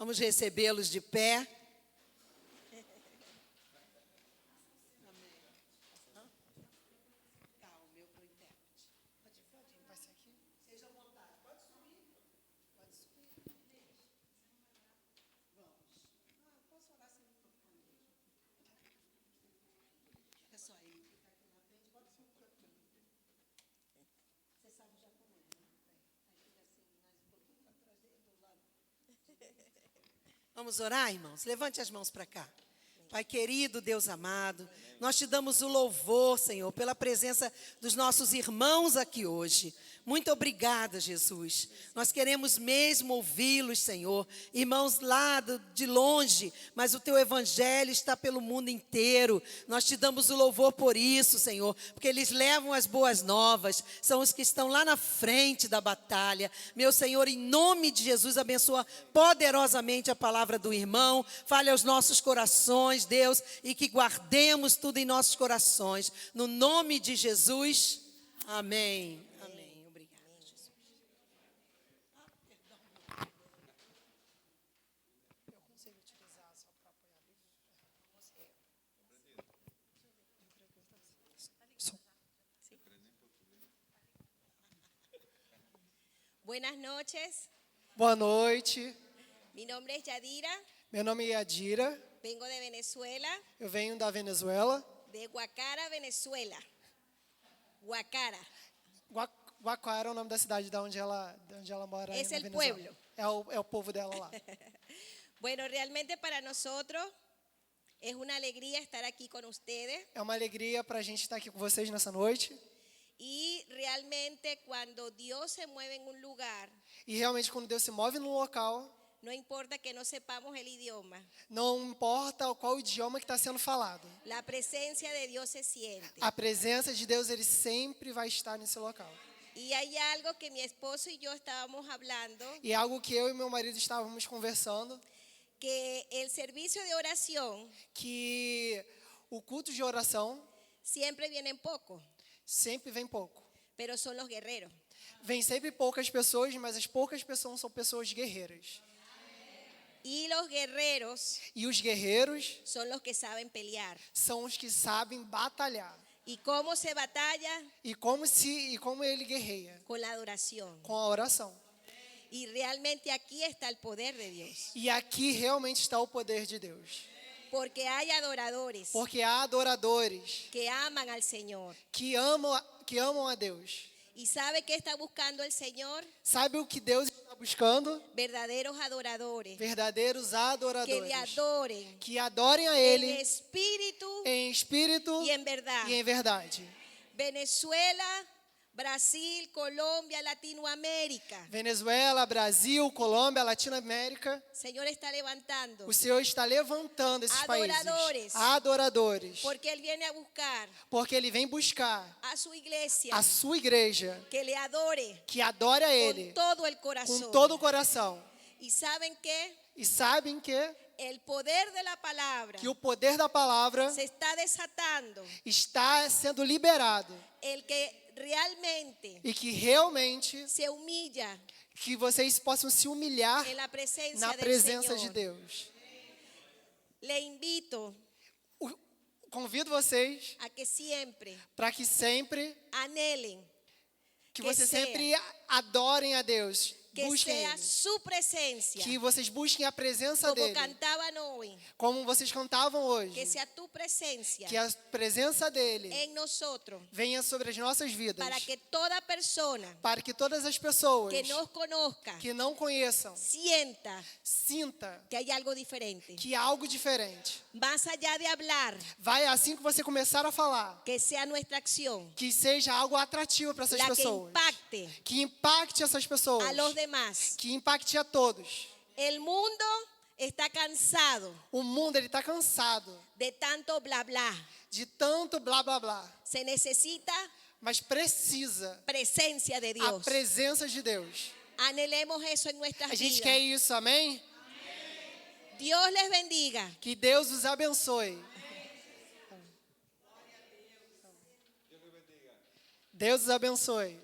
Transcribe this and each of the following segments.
Vamos recebê-los de pé. Vamos orar, irmãos? Levante as mãos para cá. Pai querido, Deus amado, nós te damos o louvor, Senhor, pela presença dos nossos irmãos aqui hoje. Muito obrigada, Jesus. Nós queremos mesmo ouvi-los, Senhor. Irmãos lá de longe, mas o teu evangelho está pelo mundo inteiro. Nós te damos o louvor por isso, Senhor, porque eles levam as boas novas, são os que estão lá na frente da batalha. Meu Senhor, em nome de Jesus, abençoa poderosamente a palavra do irmão. Fale aos nossos corações, Deus, e que guardemos tudo em nossos corações. No nome de Jesus, amém. Amém. Obrigada, Jesus. Eu consigo utilizar só para apoiar ali? Buenas noches, Boa noite, mi nombre es Yadira, meu nome é Yadira, vengo de Venezuela, eu venho da Venezuela. de Guacara, Venezuela. Guacara, Guacara é o nome da cidade de onde ela mora. Es aí na el Venezuela. pueblo. É o povo dela lá. Bueno, realmente para nosotros es una alegría estar aquí con ustedes É uma alegria para a gente estar aqui com vocês nessa noite. y realmente cuando Dios se mueve en un lugar, E realmente quando Deus se move num local, no importa que no sepamos el idioma, não importa qual idioma que está sendo falado. la presencia de Dios se siente. A presença de Deus, ele sempre vai estar nesse local. Y hay algo que mi esposo y yo estábamos hablando, E é algo que eu e meu marido estávamos conversando, que el servicio de oración que o culto de oração siempre viene en poco, sempre vem pouco. pero son los guerreros. Vem sempre poucas pessoas, mas as poucas pessoas são pessoas guerreiras. Y los guerreros E os guerreiros son los que saben pelear. são os que sabem batalhar. ¿Y cómo se batalla? E como ele guerreia? Con la adoración. Com a oração. Y realmente aquí está el poder de Dios. E aqui realmente está o poder de Deus. Porque hay adoradores Porque há adoradores que aman al Señor. que amam a Deus. ¿Y sabe qué está buscando el Señor? Sabe o que Deus está buscando? Verdaderos adoradores Verdadeiros que adoradores. le adoren Que adorem a en Ele espíritu em espírito y en verdad. e em verdade. Venezuela, Brasil, Colombia, Latinoamérica. Venezuela, Brasil, Colômbia, Latinoamérica. El Señor está levantando. O Senhor está levantando esses Adoradores. países. Adoradores. Porque Él viene a buscar Porque Ele vem buscar a su iglesia a sua igreja que le adore que adore a con Ele todo el corazón. com todo o coração. ¿Y saben qué? E sabem que El poder de la palabra o poder da palavra se está desatando. está sendo liberado. El que realmente E que realmente se humilla que vocês possam se humilhar en la presencia na del presença Señor. de Deus. Le invito Convido vocês a que siempre para que sempre anhelen que Que vocês sea. sempre adorem a Deus, que busquem sea Ele. su presencia, Que vocês busquem a presença como dele, cantaban hoy, como vocês cantavam hoje. que sea tu presencia Que a presença dele en nosotros, venha sobre as nossas vidas, para que toda persona para que todas as pessoas que nos conozca que não conheçam sienta sinta que hay algo diferente. que há algo diferente. Más allá de hablar, Vai assim que você começar a falar, que sea nuestra acción que seja algo atrativo para essas la que pessoas, impacte que impacte essas pessoas, a los demás. que impacte a todos. El mundo está cansado O mundo ele está cansado de tanto bla bla. de tanto blá blá blá, Se necesita mas precisa presencia de a Dios. presença de Deus. Anhelemos eso en nuestras A gente vidas. quer isso, amém? Dios les bendiga. Que Deus os abençoe. Deus os abençoe.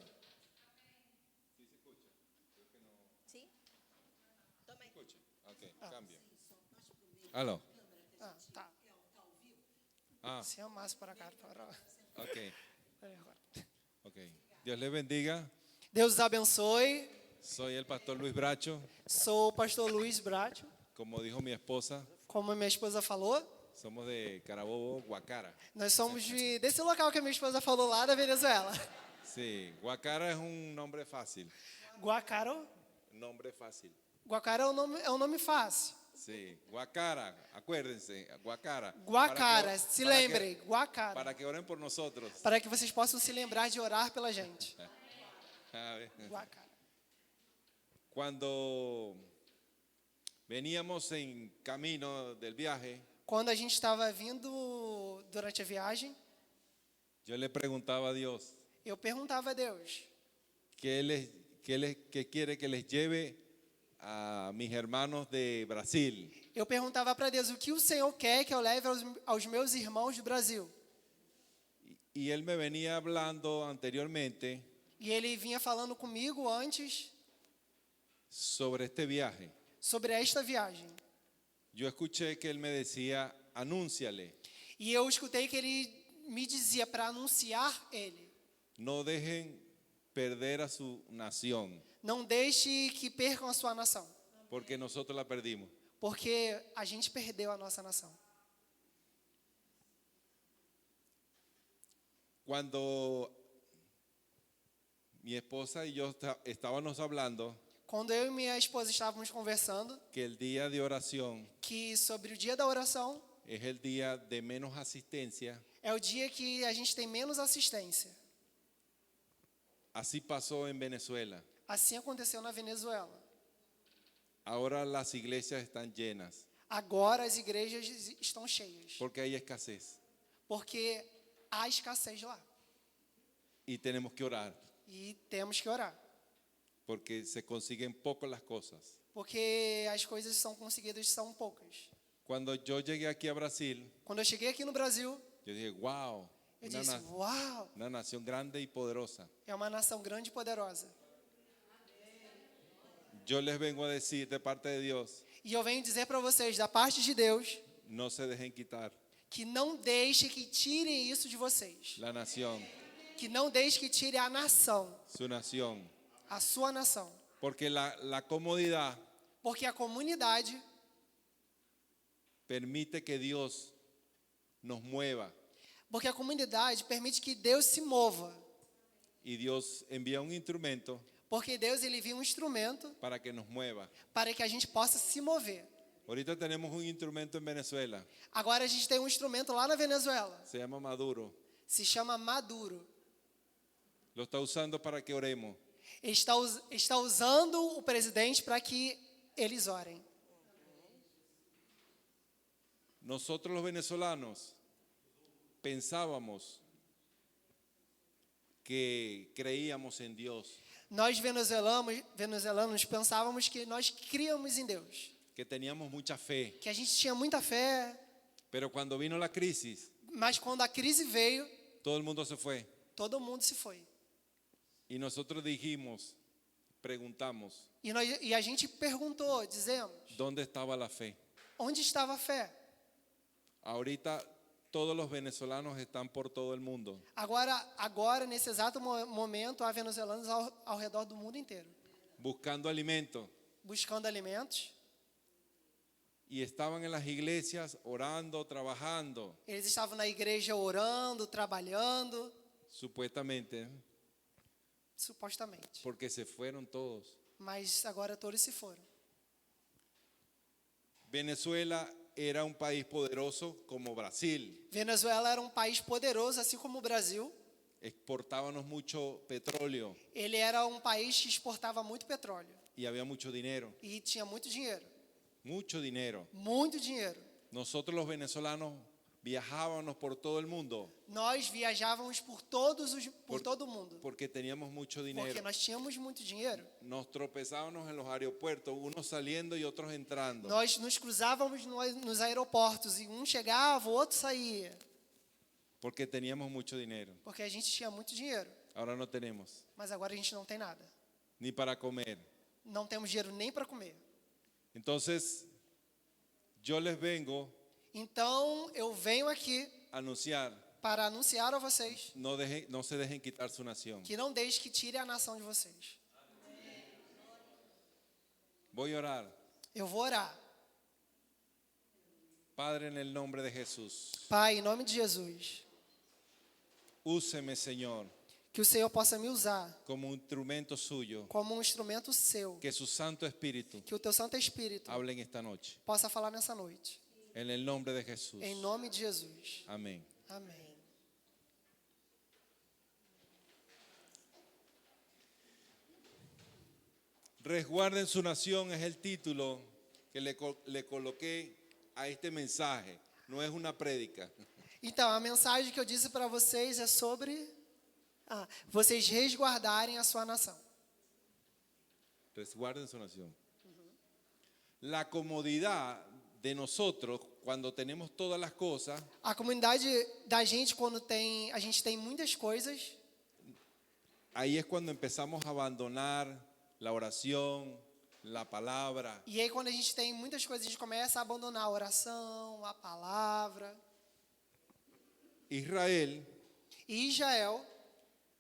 ¿Sí? Toma ahí. Ok, calma. Cambio. Aló. Ah, tá. Ah, Se amasse para cá. ok. Ok. Dios les bendiga. Deus os abençoe. Soy el pastor Luis Bracho. Sou o pastor Luiz Bracho. Como dijo mi esposa, Como minha esposa falou, somos de Carabobo, Guacara. nós somos desse local que a minha esposa falou, lá da Venezuela. Sí, Guacara es un nombre fácil. Guacaro. Nombre fácil. Guacara é um nome fácil. Sí, Guacara, acuérdense, Guacara. Guacara, se lembrem, Guacara. Para que oren por nosotros. Para que vocês possam se lembrar de orar pela gente. A ver. Guacara. Cuando veníamos en camino del viaje, Quando a gente estava vindo durante a viagem, yo le preguntaba a Dios, eu perguntava a Deus, ¿qué quiere que les lleve a mis hermanos de Brasil? eu perguntava para Deus, o que o Senhor quer que eu leve aos meus irmãos do Brasil? Y él me venía hablando anteriormente E ele vinha falando comigo antes sobre este viaje. sobre esta viagem. Yo escuché que él me decía, anúnciale, E eu escutei que ele me dizia para anunciar ele. no dejen perder a su nación, Não deixe que percam a sua nação, porque nosotros la perdimos. porque a gente perdeu a nossa nação. Cuando mi esposa y yo estábamos hablando Quando eu e minha esposa estávamos conversando, que el día de oración que sobre o dia da oração es el día de menos asistencia, é o dia que a gente tem menos assistência. así pasó en Venezuela. Assim aconteceu na Venezuela. Ahora las iglesias están llenas Agora as igrejas estão cheias, porque hay escasez porque há escassez lá. y tenemos que orar E temos que orar, porque se consiguen poco las cosas. porque as coisas são conseguidas são poucas. Cuando yo llegué aquí a Brasil, Quando eu cheguei aqui no Brasil, yo dije, wow, eu disse, uau, una nación grande y poderosa. é uma nação grande e poderosa. Yo les vengo a decir de parte de Dios, E eu venho dizer para vocês, da parte de Deus, no se dejen quitar que não deixe que tirem isso de vocês. la nación, Que não deixe que tire a nação, su nación, a sua nação. porque la comodidad Porque a comunidade permite que Dios nos mueva Porque a comunidade permite que Deus se mova. y Dios envía un instrumento Porque Deus ele envia um instrumento para que nos mueva. para que a gente possa se mover. Ahorita tenemos un instrumento en Venezuela, Agora a gente tem um instrumento lá na Venezuela. se llama Maduro. Se chama Maduro. Lo está usando para que oremos. Ele está usando o presidente para que eles orem. Nosotros los venezolanos pensábamos que creíamos en Dios, Nós venezuelanos pensávamos que nós criamos em Deus. que teníamos mucha fe, Que a gente tinha muita fé. pero cuando vino la crisis, Mas quando a crise veio, todo el mundo se fue. todo mundo se foi. Y nosotros dijimos, preguntamos, E a gente perguntou, dizemos, ¿dónde estaba la fe? onde estava a fé? Ahorita todos los venezolanos están por todo el mundo. Agora nesse exato momento, há venezuelanos ao redor do mundo inteiro, Buscando alimento. buscando alimentos. Y estaban en las iglesias orando, trabajando, Eles estavam na igreja orando, trabalhando, supuestamente, supostamente. porque se fueron todos. Mas agora todos se foram. Venezuela era un país poderoso como Brasil. Venezuela era um país poderoso, assim como o Brasil. Exportábamos mucho petróleo Ele era um país que exportava muito petróleo y había mucho dinero, e tinha muito dinheiro. mucho dinero. Muito dinheiro. Nosotros los venezolanos viajábamos por todo el mundo Nós viajávamos por todo o mundo, porque teníamos mucho porque dinero. nós tínhamos muito dinheiro. Nos tropezábamos en los aeropuertos, unos saliendo y otros entrando. Nós nos cruzávamos nos aeroportos e um chegava, o outro saía, Porque teníamos mucho dinero. porque a gente tinha muito dinheiro. Ahora no tenemos Mas agora a gente não tem nada. ni para comer. Não temos dinheiro nem para comer. Entonces, yo les vengo Então eu venho aqui a anunciar, para anunciar a vocês no se dejen quitar su nación. que não deixe que tire a nação de vocês. Voy a orar. Eu vou orar. Padre, en el nombre de Jesús, Pai, em nome de Jesus, úseme, Señor, que o Senhor possa me usar como un instrumento suyo, como um instrumento seu, que su Santo Espíritu que o teu Santo Espírito hable en esta noche. possa falar nessa noite. En el nombre de Jesús. Em nome de Jesus. Amén. Amém. Resguarden su nación es el título que le coloqué a este mensaje. No es una prédica. Então, a mensagem que eu disse para vocês é sobre vocês resguardarem a sua nação. Resguarden su nación. La comodidad de nosotros cuando tenemos todas las cosas A comunidade da gente, quando a gente tem muitas coisas, ahí es cuando empezamos a abandonar la oración, la palabra. e aí quando a gente tem muitas coisas, a gente começa a abandonar a oração, a palavra. Israel, E Israel,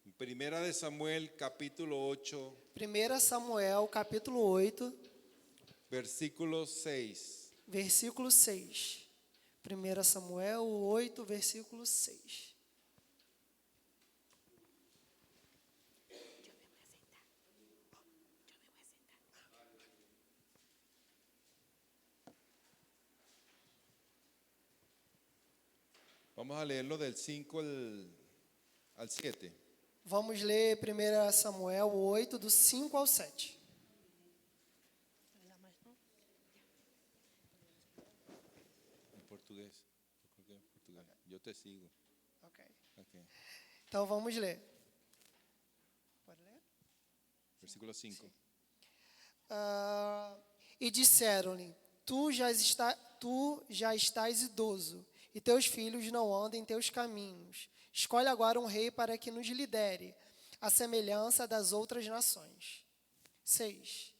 en Primera de Samuel capítulo 8, 1 Samuel, capítulo 8, versículo 6. versículo 6. 1 Samuel 8, versículo 6. Vamos a leerlo del 5 al 7. Vamos ler 1 Samuel 8, do 5 ao 7. En portugués. Yo creo que en portugués. Yo te sigo. Ok. Ok. Então vamos ler. Pode ler? Versículo 5. E disseram-lhe: tu já estás idoso, e teus filhos não andam em teus caminhos. Escolhe agora um rei para que nos lidere, à semelhança das outras nações. 6.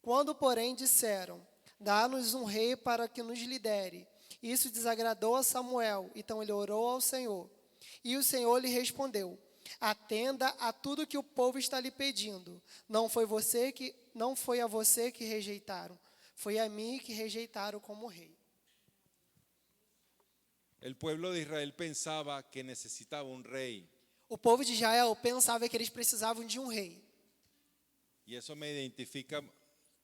Quando, porém, disseram: dá-nos um rei para que nos lidere, isso desagradou a Samuel, então ele orou ao Senhor. E o Senhor lhe respondeu: atenda a tudo que o povo está lhe pedindo. Não foi a você que rejeitaram, foi a mim que rejeitaram como rei. El pueblo de Israel pensaba que necesitaba un rey. O povo de Israel pensava que eles precisavam de um rei. Y eso me identifica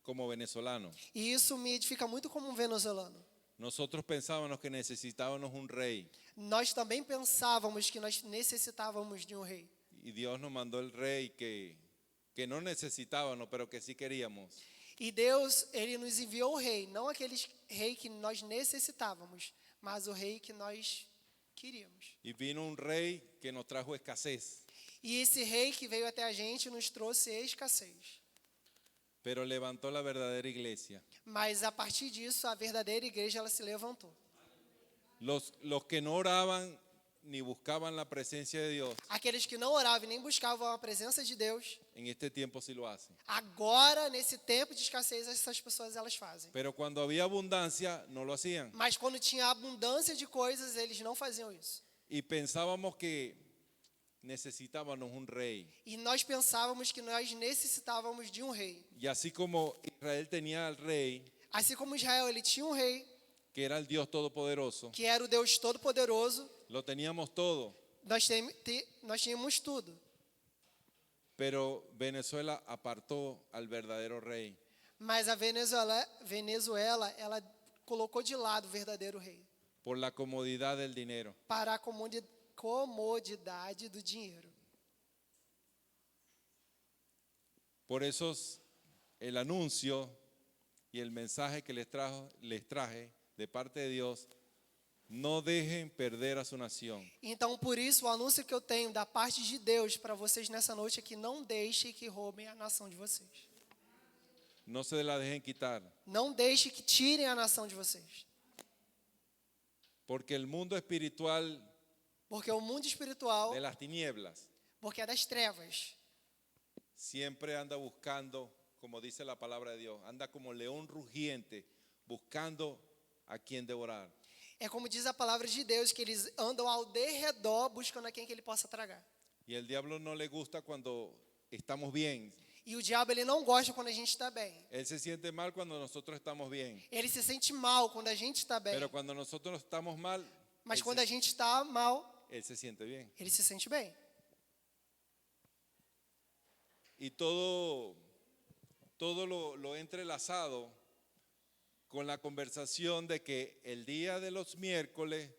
como venezolano. E isso me edifica muito como um venezuelano. Nosotros pensábamos que necesitábamos un rey. Nós também pensávamos que nós necessitávamos de um rei. Y Dios nos mandó el rey que no necesitábamos, pero que sí queríamos. E Deus, ele nos enviou o rei, não aquele rei que nós necessitávamos, mas o rei que nós queríamos. Y vino un rey que nos trajo escasez. E esse rei que veio até a gente nos trouxe escassez. Pero levantó la verdadera iglesia. Mas a partir disso, a verdadeira igreja ela se levantou. Los que no oraban ni buscaban la presencia de Dios, Aqueles que não oravam e nem buscavam a presença de Deus, en este tiempo sí lo hacen. agora, nesse tempo de escassez, essas pessoas elas fazem. Pero cuando había abundancia, no lo hacían. Mas quando tinha abundância de coisas, eles não faziam isso. Y pensábamos que necesitábamos un rey. E nós pensávamos que nós necessitávamos de um rei. Y así como Israel tenía al rey, Assim como Israel, ele tinha um rei, que era el Dios Todopoderoso, que era o Deus Todo-Poderoso, lo teníamos todo. nós tínhamos tudo. Pero Venezuela apartó al verdadero rey. Mas a Venezuela, ela colocou de lado o verdadeiro rei, Por la comodidad del dinero. para a comodidade do dinheiro. Por eso el anuncio y el mensaje que les traje de parte de Dios, no dejen perder a su nación. Então, por isso, o anúncio que eu tenho da parte de Deus para vocês nessa noite é que não deixem que roubem a nação de vocês. No se la dejen quitar. Não deixem que tirem a nação de vocês. Porque el mundo espiritual Porque o mundo espiritual, de las tinieblas porque é das trevas, siempre anda buscando, como dice la palabra de Dios, anda como león rugiente buscando a quien devorar. É como diz a palavra de Deus, que eles andam ao derredor buscando a quem que ele possa tragar. Y el diablo no le gusta cuando estamos bien. E o diabo, ele não gosta quando a gente está bem. Él se siente mal cuando nosotros estamos bien. Ele se sente mal quando a gente está bem. Pero cuando nosotros estamos mal, Mas él quando se- a gente está mal, él se siente bien. ele se sente bem. Y todo lo entrelazado con la conversación de que el día de los miércoles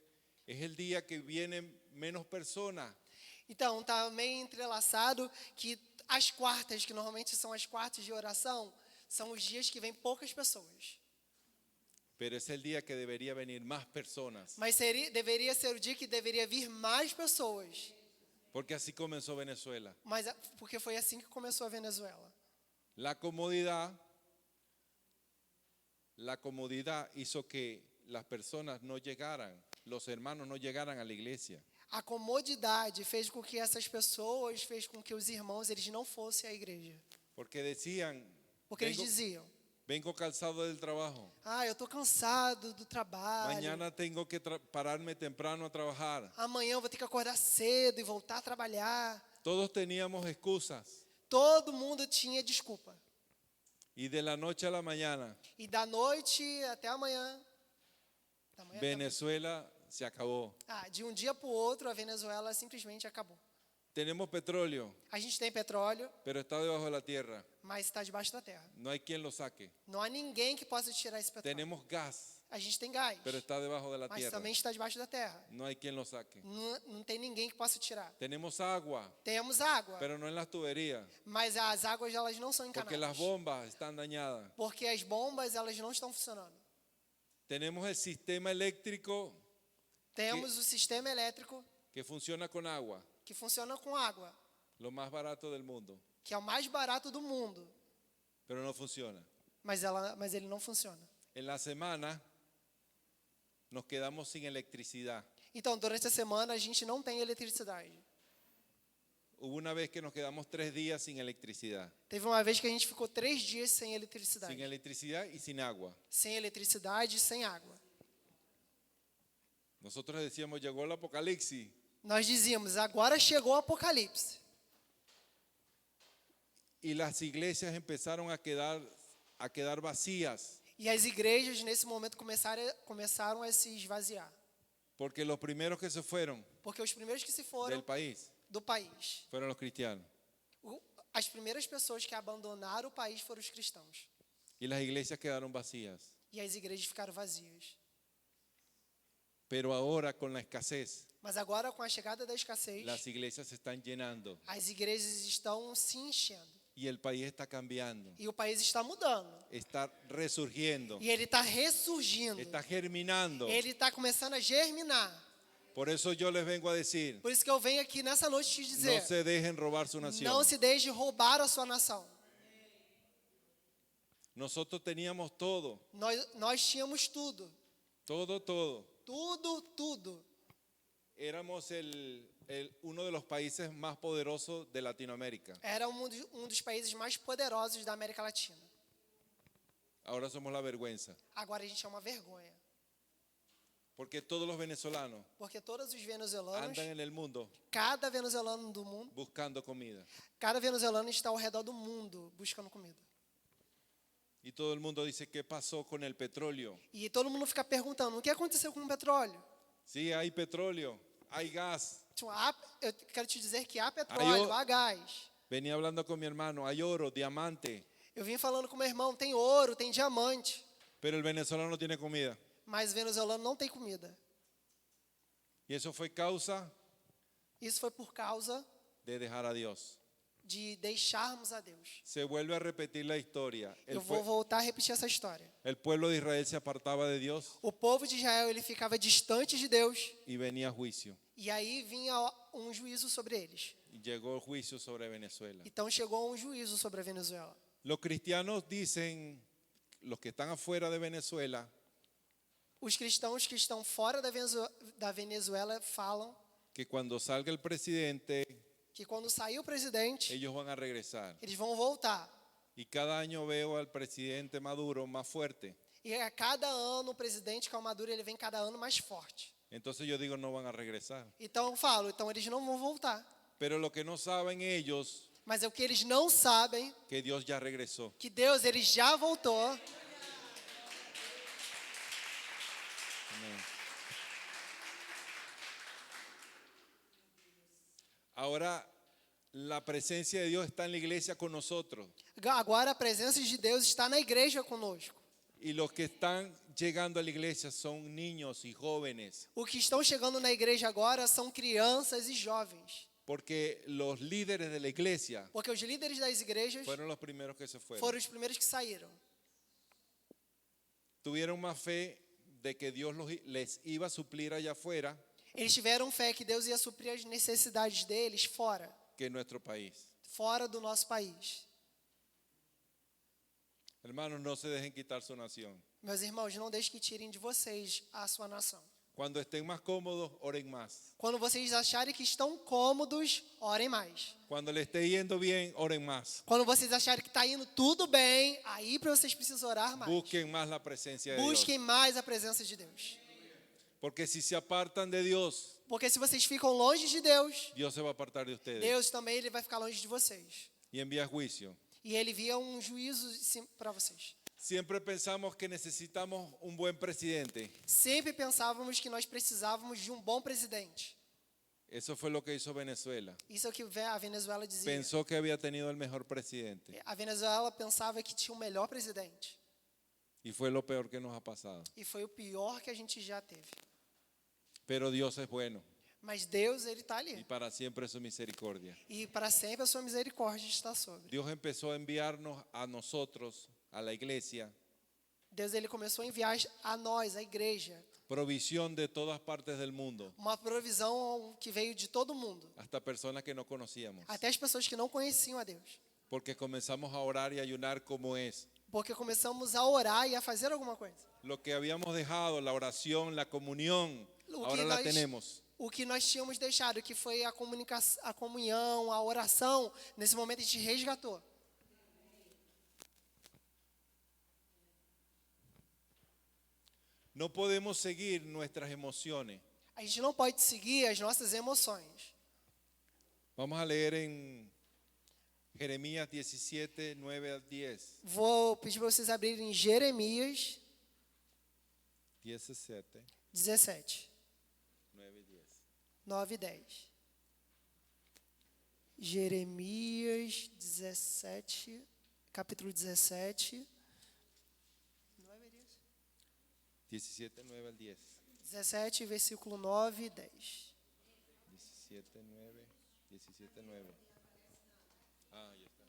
es el día que vienen menos personas. Então, está meio entrelaçado que as quartas, que normalmente são as quartas de oração, são os dias que vem poucas pessoas. Pero es el día que debería venir más personas. Mas deveria ser o dia que deveria vir mais pessoas. Porque así comenzó Venezuela. Mas porque foi assim que começou a Venezuela. La comodidad hizo que las personas no llegaran, los hermanos no llegaran a la iglesia. A comodidade fez com que essas pessoas, fez com que os irmãos, eles não fossem à igreja. Porque decían, Porque eles diziam, vengo cansado del trabajo. eu estou cansado do trabalho. Mañana tengo que pararme temprano a trabajar. Amanhã eu vou ter que acordar cedo e voltar a trabalhar. Todos teníamos excusas. Todo mundo tinha desculpa. Y de la noche a la mañana, E da noite até amanhã. Da manhã até Venezuela se acabó. amanhã. De um dia para o outro, a Venezuela simplesmente acabou. Tenemos petróleo, A gente tem petróleo, pero está debajo de la tierra. mas está debaixo da terra. No hay quien lo saque. Não há ninguém que possa tirar esse petróleo. Tenemos gas, A gente tem gás, pero está debajo de la mas tierra. também está debaixo da terra. No hay quien lo saque. Não tem ninguém que possa tirar. Tenemos agua, Temos água, pero no en las tuberías, mas as águas elas não são porque las encanadas. bombas están dañadas. Porque as bombas elas não estão funcionando. Tenemos el sistema eléctrico Temos o sistema elétrico que funciona con agua, que funciona com água, lo más barato del mundo, que é o mais barato do mundo, pero no funciona. mas ele não funciona. En la semana nos quedamos sin electricidad. Então, durante a semana a gente não tem eletricidade. Hubo una vez que nos quedamos 3 días sin electricidad. Teve uma vez que a gente ficou 3 dias sem eletricidade. Sin electricidad y sin agua. Sem eletricidade e sem água. Nosotros decíamos, llegó el apocalipsis. Nós dizíamos, agora chegou o Apocalipse. Y las iglesias empezaron a quedar vacías. E as igrejas, nesse momento, começaram a se esvaziar. Porque los primeros que se fueron Porque os primeiros que se foram del país do país, fueron los cristianos. as primeiras pessoas que abandonaram o país foram os cristãos. Y las iglesias quedaron vacías. E as igrejas ficaram vazias. Pero ahora con la escasez, Mas agora, com a chegada da escassez, las iglesias se están llenando. as igrejas estão se enchendo. Y el país está cambiando. E o país está mudando. Está resurgiendo. E ele está ressurgindo. Está germinando. Ele está começando a germinar. Por eso yo les vengo a decir, Por isso que eu venho aqui nessa noite te no dizer, se dejen robar su nación. não se deixe roubar a sua nação. Nosotros teníamos todo, Nós tínhamos tudo. todo. Tudo. Éramos uno de los países más poderosos de Latinoamérica. Era um dos países mais poderosos da América Latina. Ahora somos la vergüenza. Agora a gente é uma vergonha. Porque todos los venezolanos Porque todos os venezuelanos, andan en el mundo cada venezuelano do mundo, buscando comida. cada venezuelano está ao redor do mundo buscando comida. Y todo el mundo dice, ¿qué pasó con el petróleo? E todo mundo fica perguntando, o que aconteceu com o petróleo? Sí, hay petróleo, hay gas. Eu quero te dizer que há petróleo, há gás. Venía hablando con mi hermano, hay oro, diamante, Eu vim falando com meu irmão, tem ouro, tem diamante, pero el venezolano no tiene comida. mas o venezuelano não tem comida. Y eso fue causa Isso foi por causa de dejar a Dios. de deixarmos a Deus. Se vuelve a repetir la historia. Eu vou voltar a repetir essa história. El pueblo de Israel se apartaba de Dios O povo de Israel, ele ficava distante de Deus, y venía juicio. e aí vinha um juízo sobre eles. Y llegó el juicio sobre Venezuela. Então chegou um juízo sobre a Venezuela. Los cristianos dicen, los que están afuera de Venezuela, Os cristãos que estão fora da Venezuela falam que cuando salga el presidente, que quando sair o presidente, ellos van a regresar. eles vão voltar. Y cada año veo al presidente Maduro más fuerte. E a cada ano o presidente que é o Maduro, ele vem cada ano mais forte. Entonces yo digo, no van a regresar. Então eu falo, então eles não vão voltar. Pero lo que no saben ellos, Mas é o que eles não sabem, que Dios ya regresó. que Deus, ele já voltou. Ahora la presencia de Dios está en la iglesia con nosotros. Agora a presença de Deus está na igreja conosco. Y los que están llegando a la iglesia son niños y jóvenes. O que estão chegando na igreja agora são crianças e jovens. Porque los líderes de la iglesia Porque os líderes das igrejas fueron los primeros que se fueron. foram os primeiros que saíram. Tuvieron más fe de que Dios les iba a suplir allá afuera Eles tiveram fé que Deus ia suprir as necessidades deles fora, que en nuestro país. fora do nosso país. Hermanos, no se dejen quitar su nación. Meus irmãos, não deixe que tirem de vocês a sua nação. Cuando estén más cómodos, oren más. Quando vocês acharem que estão cômodos, orem mais. Cuando le esté yendo bien, oren más. Quando vocês acharem que está indo tudo bem, aí para vocês precisam orar mais. Busquen más la presencia de Dios. Busquem mais a presença de Deus. Porque si se apartan de Dios, Porque se vocês ficam longe de Deus, Dios se va a apartar de ustedes Deus também ele vai ficar longe de vocês. y envía juicio. E ele via um juízo para vocês. Siempre pensamos que necesitamos un buen presidente. Sempre pensávamos que nós precisávamos de um bom presidente. Eso fue lo que hizo Venezuela. Isso é o que a Venezuela dizia. Pensó que había tenido el mejor presidente A Venezuela pensava que tinha o melhor presidente. y fue lo peor que nos ha pasado. E foi o pior que a gente já teve. Pero Dios es bueno Mas Deus, ele está y ali. para siempre es su misericordia. E para sempre a sua misericórdia está sobre. Dios empezó a enviarnos a nosotros, a la iglesia, Deus, ele começou a enviar a nós, a igreja, provisión de todas partes del mundo, uma provisão que veio de todo mundo. hasta personas que no conocíamos. Até as pessoas que não conheciam a Deus. Porque comenzamos a orar y ayunar como es. Porque começamos a orar e a fazer alguma coisa. Lo que habíamos dejado, la oración, la comunión, ahora la tenemos. O que nós tínhamos deixado, que foi a comunicação, a comunhão, a oração, nesse momento a gente resgatou. No podemos seguir nuestras emociones. A gente não pode seguir as nossas emoções. Vamos a leer en Jeremías 17, 9 al 10. Vou pedir para vocês abrirem Jeremias 17, 17, 9 y 10. 9 e 10. Jeremias 17, capítulo 17. 17, 9 al 10. 17, versículo 9 e 10. 17, 9. 17, 9. Ah, ya está.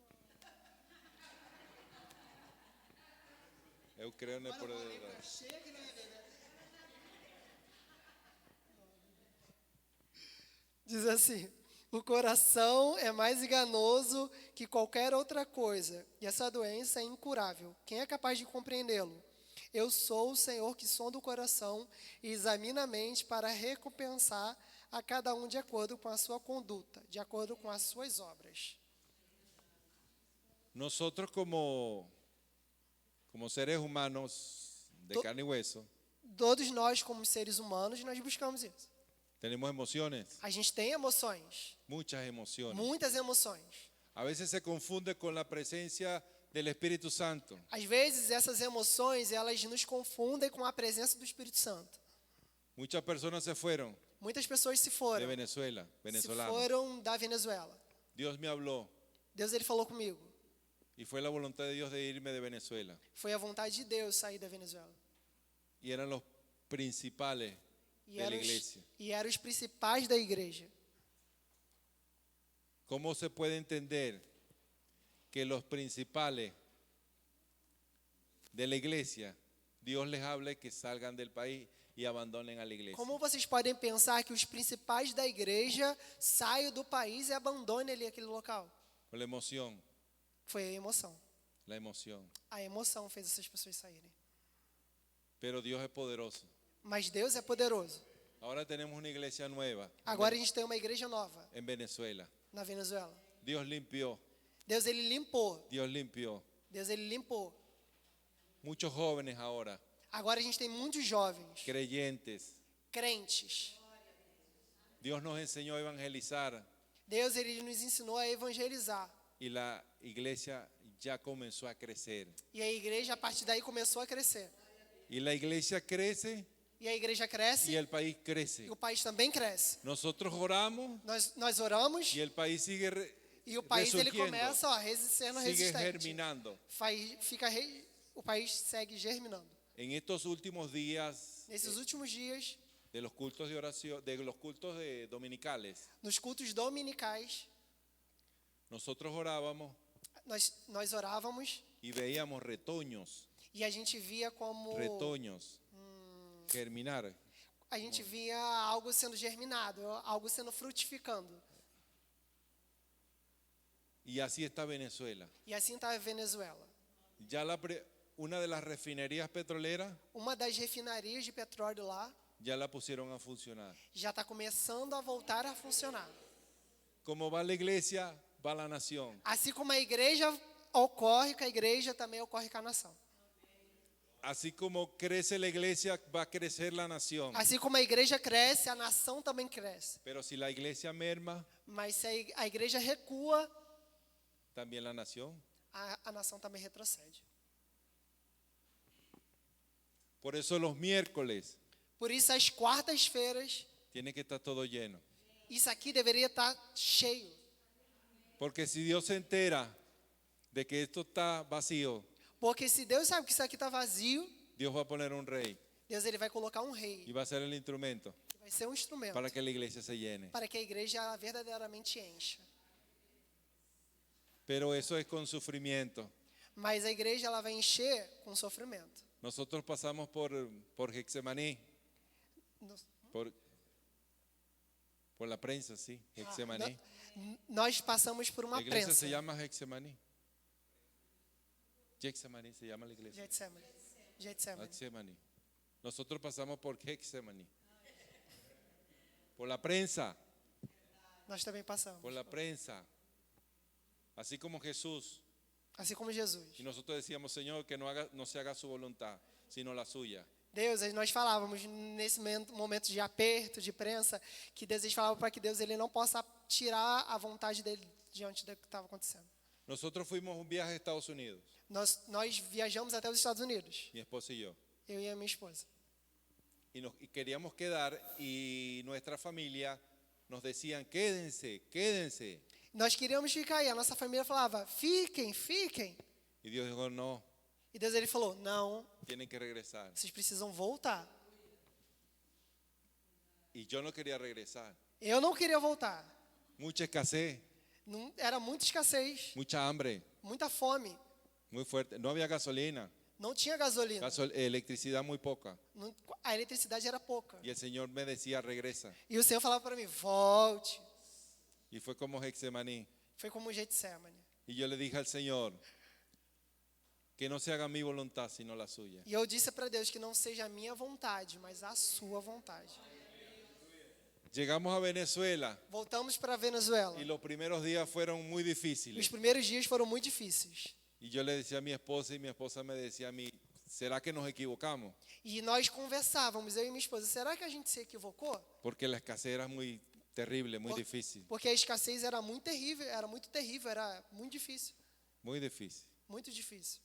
Eu creio não é por verdade. Diz assim: o coração é mais enganoso que qualquer outra coisa, e essa doença é incurável. Quem é capaz de compreendê-lo? Eu sou o Senhor que sonda o coração e examina a mente para recompensar a cada um de acordo com a sua conduta, de acordo com as suas obras. Nosotros como seres humanos de carne y hueso, Todos nós, como seres humanos, nós buscamos isso. tenemos emociones, A gente tem emoções, muchas emociones. muitas emoções. A veces se confunde con la presencia del Espíritu Santo. Às vezes, essas emoções, elas nos confundem com a presença do Espírito Santo. Muchas personas se fueron Muitas pessoas se de foram, Venezuela, se venezolanos. foram da Venezuela. Dios me habló Deus, ele falou comigo. y fue la voluntad de Dios de irme de Venezuela. Foi a vontade de Deus sair da Venezuela. Y eran los principales E de la eram iglesia. os principais da igreja. ¿Cómo se puede entender que los principales de la iglesia, Dios les hable que salgan del país y abandonen a la iglesia? Como vocês podem pensar que os principais da igreja saiam do país e abandonem ali aquele local? Con la emoción, Foi a emoção. la emoción. A emoção fez essas pessoas saírem. Pero Dios es poderoso. Mas Deus é poderoso. Ahora tenemos una iglesia nueva Agora a gente tem uma igreja nova en Venezuela. na Venezuela. Dios limpió, Deus, ele limpou. Dios limpió. Deus, ele limpou. muchos jóvenes ahora, Agora a gente tem muitos jovens, creyentes. crentes. Dios nos enseñó a evangelizar Deus, ele nos ensinou a evangelizar. y la iglesia ya comenzó a crecer. E a igreja, a partir daí, começou a crescer. Y la iglesia crece E a igreja cresce y el país crece. e o país também cresce. Nosotros oramos Nós oramos y el país sigue e o país ele resurgiendo, começa sendo sigue resistente. germinando. O país segue germinando. En estos últimos días Nesses últimos dias, de los cultos de oración, de los cultos dominicales, nos cultos dominicais, nosotros orábamos nós orávamos y veíamos retoños, e a gente via como germinar. a gente via algo sendo germinado, algo sendo frutificando. Y así está Venezuela. E assim está a Venezuela. Ya una de las refinerías petroleras Uma das refinarias de petróleo lá ya la pusieron a funcionar. já está começando a voltar a funcionar. Como va la iglesia, va la nación. Assim como a igreja ocorre com a igreja, também ocorre com a nação. Así como crece la iglesia, va a crecer la nación. Assim como a igreja cresce, a nação também cresce. Pero si la iglesia merma, Mas se a igreja recua, también la nación. a nação também retrocede. Por eso los miércoles Por isso, às quartas-feiras, tiene que estar todo lleno. isso aqui deveria estar cheio. Porque si Dios se entera de que esto está vacío, Porque se Deus sabe que isso aqui está vazio, Dios va a poner un rey Deus ele vai colocar um rei. y va a ser el instrumento Que vai ser um instrumento para que la iglesia se llene. para que a igreja ela verdadeiramente encha. Pero eso es con sufrimiento. Mas a igreja ela vai encher com sofrimento. Nosotros pasamos por Getsemaní, Nos- por la prensa, sí, Getsemaní. Nós passamos por uma La iglesia prensa. se llama Getsemaní. Getsemaní se llama la iglesia. Getsemane. Getsemane. Getsemaní. Nosotros pasamos por Getsemaní. Por la prensa, Nós também passamos. por la prensa. Así como Jesús. Assim como Jesus. Y nosotros decíamos, Señor, que no se haga su voluntad, sino la suya. Deus, nós falávamos nesse momento de aperto, de prensa, que Deus falava para que Deus ele não possa tirar a vontade dele diante do que estava acontecendo. Nosotros fuimos un viaje a Estados Unidos, Nós viajamos até os Estados Unidos, mi esposa y yo. eu e a minha esposa. Y queríamos quedar y nuestra familia nos decían, quédense, quédense. Nós queríamos ficar e a nossa família falava, fiquem, fiquem. Y Dios dijo, no, E Deus ele falou, não, tienen que regresar. vocês precisam voltar. Y yo no quería regresar. Eu não queria voltar. Mucha escasez, Era muita escassez, mucha hambre, muita fome. muy fuerte. No había gasolina, Não tinha gasolina. electricidad muy poca. A eletricidade era pouca. Y el Señor me decía, regresa. E o Senhor falava para mim, volte. Y fue como Getsemaní. Foi como o Getsemane. Y yo le dije al Señor, que no se haga mi voluntad, sino la suya. E eu disse para Deus que não seja a minha vontade, mas a sua vontade. Llegamos a Venezuela Voltamos para a Venezuela. y los primeros días fueron muy Os difíciles. primeiros dias foram muito difíceis. Y yo le decía a mi esposa y mi esposa me decía a mí, ¿será que nos equivocamos? E nós conversávamos, eu e minha esposa, será que a gente se equivocou? Porque la escasez era muy terrible, muy Por- difícil, Porque a escassez era muito terrível, era muito difícil, muy difícil. muito difícil.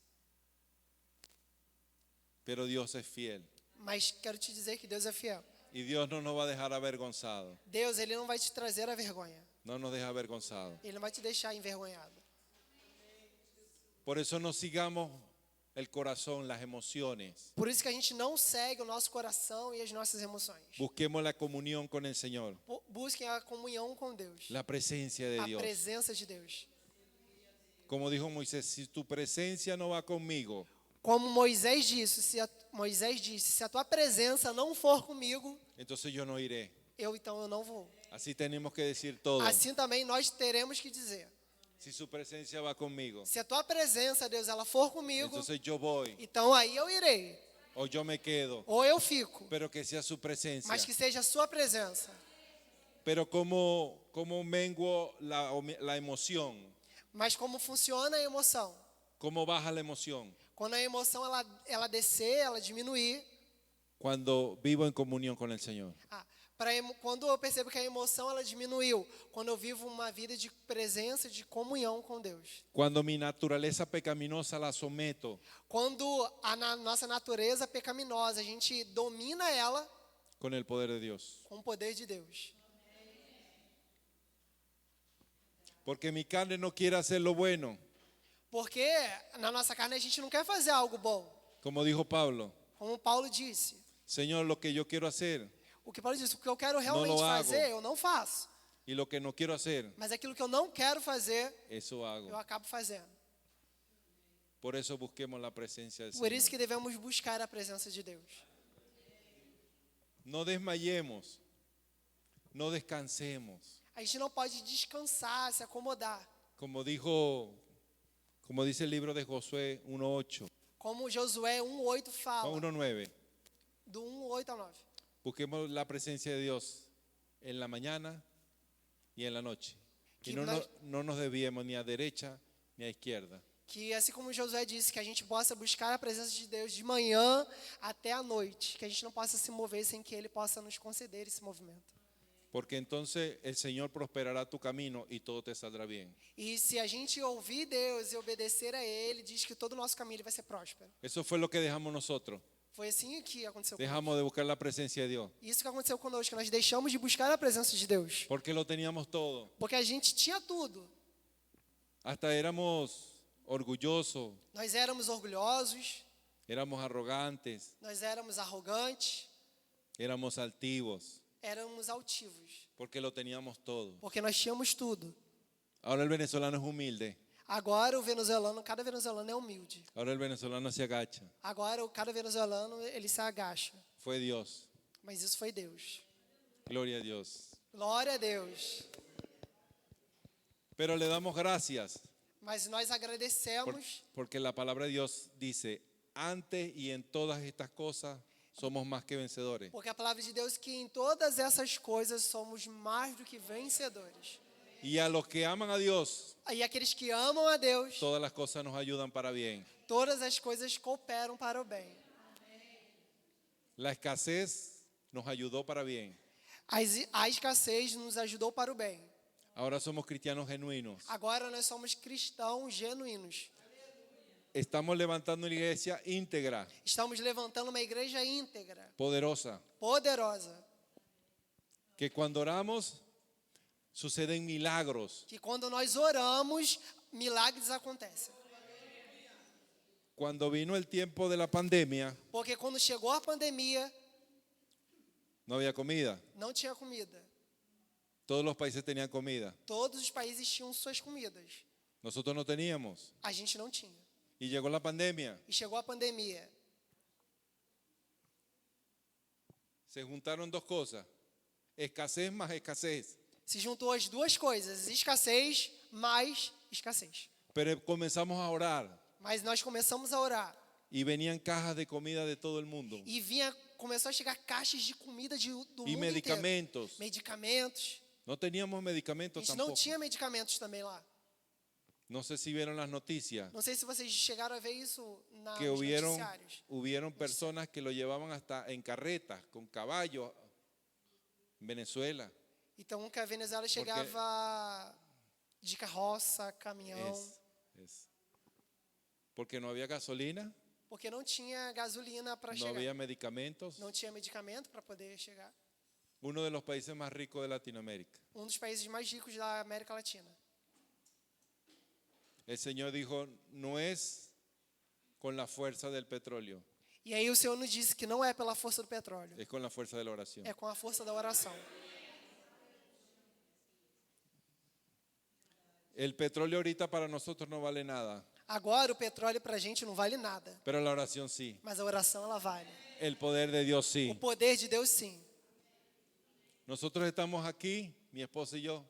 Pero Dios es fiel Mas quero te dizer que Deus é fiel. y Dios no nos va a dejar avergonzados. Deus, ele não vai te trazer a vergonha. No nos deja avergonzados. Ele não vai te deixar envergonhado. Por eso no sigamos el corazón, las emociones. Por isso que a gente não segue o nosso coração e as nossas emoções. Busquemos la comunión con el Señor, Busquem a comunhão com Deus. la presencia de A Dios. presença de Deus. Como dijo Moisés, si tu presencia no va conmigo, Como Moisés disse, se a tua presença não for comigo, entonces yo no iré. então eu não vou. Así tenemos que decir todo. Assim também nós teremos que dizer. Si su presencia va conmigo, Se a tua presença, Deus, ela for comigo, entonces yo voy então aí eu irei. o yo me quedo, Ou eu fico. pero que sea su presencia. Mas que seja a sua presença. Pero como menguo la emoción, Mas como funciona a emoção? cómo baja la emoción. Quando a emoção ela descer, ela diminuir. cuando vivo en comunión con el Señor. Quando eu percebo que a emoção ela diminuiu, quando eu vivo uma vida de presença, de comunhão com Deus. Cuando mi naturaleza pecaminosa la someto Quando nossa natureza pecaminosa, a gente domina ela con el poder de Dios. com o poder de Deus. Porque mi carne no quiere hacer lo bueno, Porque na nossa carne a gente não quer fazer algo bom. como dijo Pablo. Como Paulo disse. Señor, lo que yo quiero hacer O que Paulo disse, o que eu quero realmente lo hago. fazer, eu não faço. y lo que no quiero hacer, Mas aquilo que eu não quero fazer, eso eu hago. acabo fazendo. Por eso busquemos la presencia del Por isso Señor. que devemos buscar a presença de Deus. No desmayemos, no descansemos. A gente não pode descansar, se acomodar. Como dice el libro de Josué 1:8, Como Josué 1:8 fala, 1:9. do 1:8 ao 9. Busquemos la presencia de Dios en la mañana y en la noche. Y no nos desviemos ni a derecha ni a izquierda. Que assim como Josué disse, que a gente possa buscar a presença de Deus de manhã até a noite. Que a gente não possa se mover sem que Ele possa nos conceder esse movimento. Porque entonces el Señor prosperará tu camino y todo te saldrá bien. E se a gente ouvir Deus e obedecer a Ele, diz que todo o nosso caminho ele vai ser próspero. Eso fue lo que dejamos nosotros. Foi assim que aconteceu conosco. Dejamos de buscar la presencia de Dios. Isso que aconteceu conosco, que nós deixamos de buscar a presença de Deus. Porque lo teníamos todo. Porque a gente tinha tudo. Hasta éramos orgullosos, Nós éramos orgulhosos, éramos arrogantes, nós éramos arrogantes, éramos altivos. éramos altivos. Porque lo teníamos todo. Porque nós tínhamos tudo. Ahora el venezolano es humilde. Agora o venezuelano, cada venezuelano é humilde. Ahora el venezolano se agacha. Agora cada venezuelano ele se agacha. Fue Dios. Mas isso foi Deus. Gloria a Dios. Glória a Deus. Pero le damos gracias Mas nós agradecemos, porque la palabra de Dios dice, antes y en todas estas cosas somos más que vencedores. porque a palavra de Deus que em todas essas coisas somos mais do que vencedores. Y a los que aman a Dios, E aqueles que amam a Deus, todas las cosas nos ayudan para bien. todas as coisas cooperam para o bem. La escasez nos ayudó para bien. A escassez nos ajudou para o bem. Ahora somos cristianos genuinos. Agora nós somos cristãos genuínos. Estamos levantando una iglesia íntegra, Estamos levantando uma igreja íntegra, poderosa, poderosa, que cuando oramos suceden milagros. que quando nós oramos, milagres acontecem. Cuando vino el tiempo de la pandemia, Porque quando chegou a pandemia, no había comida. não tinha comida. Todos los países tenían comida. Todos os países tinham suas comidas. Nosotros no teníamos. A gente não tinha. Y llegó la pandemia. E chegou a pandemia. Se juntaron dos cosas. Escasez más escasez. Se juntou as duas coisas, escassez mais escassez. Pero comenzamos a orar Mas nós começamos a orar. y venían cajas de comida de todo el mundo. E começou a chegar caixas de comida do Y mundo medicamentos. inteiro. Medicamentos. No teníamos A medicamentos gente não tampoco. tinha medicamentos também lá. No sé si vieron las noticias. Não sei se vocês chegaram a ver isso nos Que noticiários. hubieron personas que lo llevaban hasta en carretas, con caballos, en Venezuela. Então, que a Venezuela chegava de carroça, caminhão, Es. Porque no había gasolina, porque não tinha gasolina para no chegar. había medicamentos. Não tinha medicamento para poder chegar. Uno de los países más ricos de Latinoamérica. Dos países mais ricos da América Latina. El Señor dijo, no es con la fuerza del petróleo, E aí o Senhor nos disse que não é pela força do petróleo, es con la fuerza de la oración. é com a força da oração. El petróleo ahorita para nosotros no vale nada, Agora o petróleo para a gente não vale nada, pero la oración sí. mas a oração ela vale. El poder de Dios O sí. poder de Deus sim. Nosotros estamos aquí, mi esposa y yo,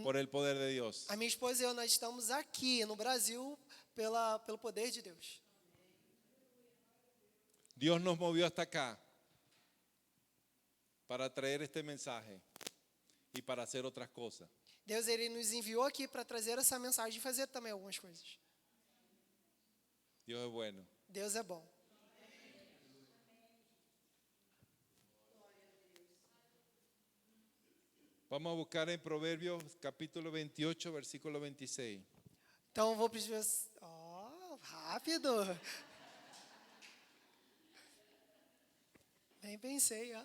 por el poder de Dios. A minha esposa e eu, nós estamos aqui no Brasil pelo poder de Deus. Dios nos movió hasta acá para traer este mensaje y para hacer otras cosas. Deus ele nos enviou aqui para trazer essa mensagem e fazer também algumas coisas. Dios es bueno. Deus é bom. Vamos a buscar en Proverbios capítulo 28, versículo 26. Então eu vou pedir. Rápido. Nem pensei, ó.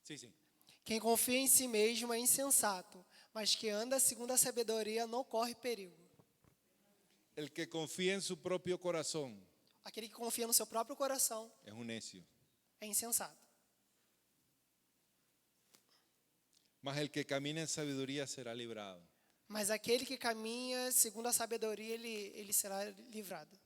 Sí, sí. Quem confia em si mesmo é insensato, mas que anda segundo a sabedoria não corre perigo. El que confía en su propio corazón Aquele que confia no seu próprio coração es un necio. é insensato. Mas el que camina en sabiduría será librado. Mas aquele que caminha segundo a sabedoria, ele será livrado.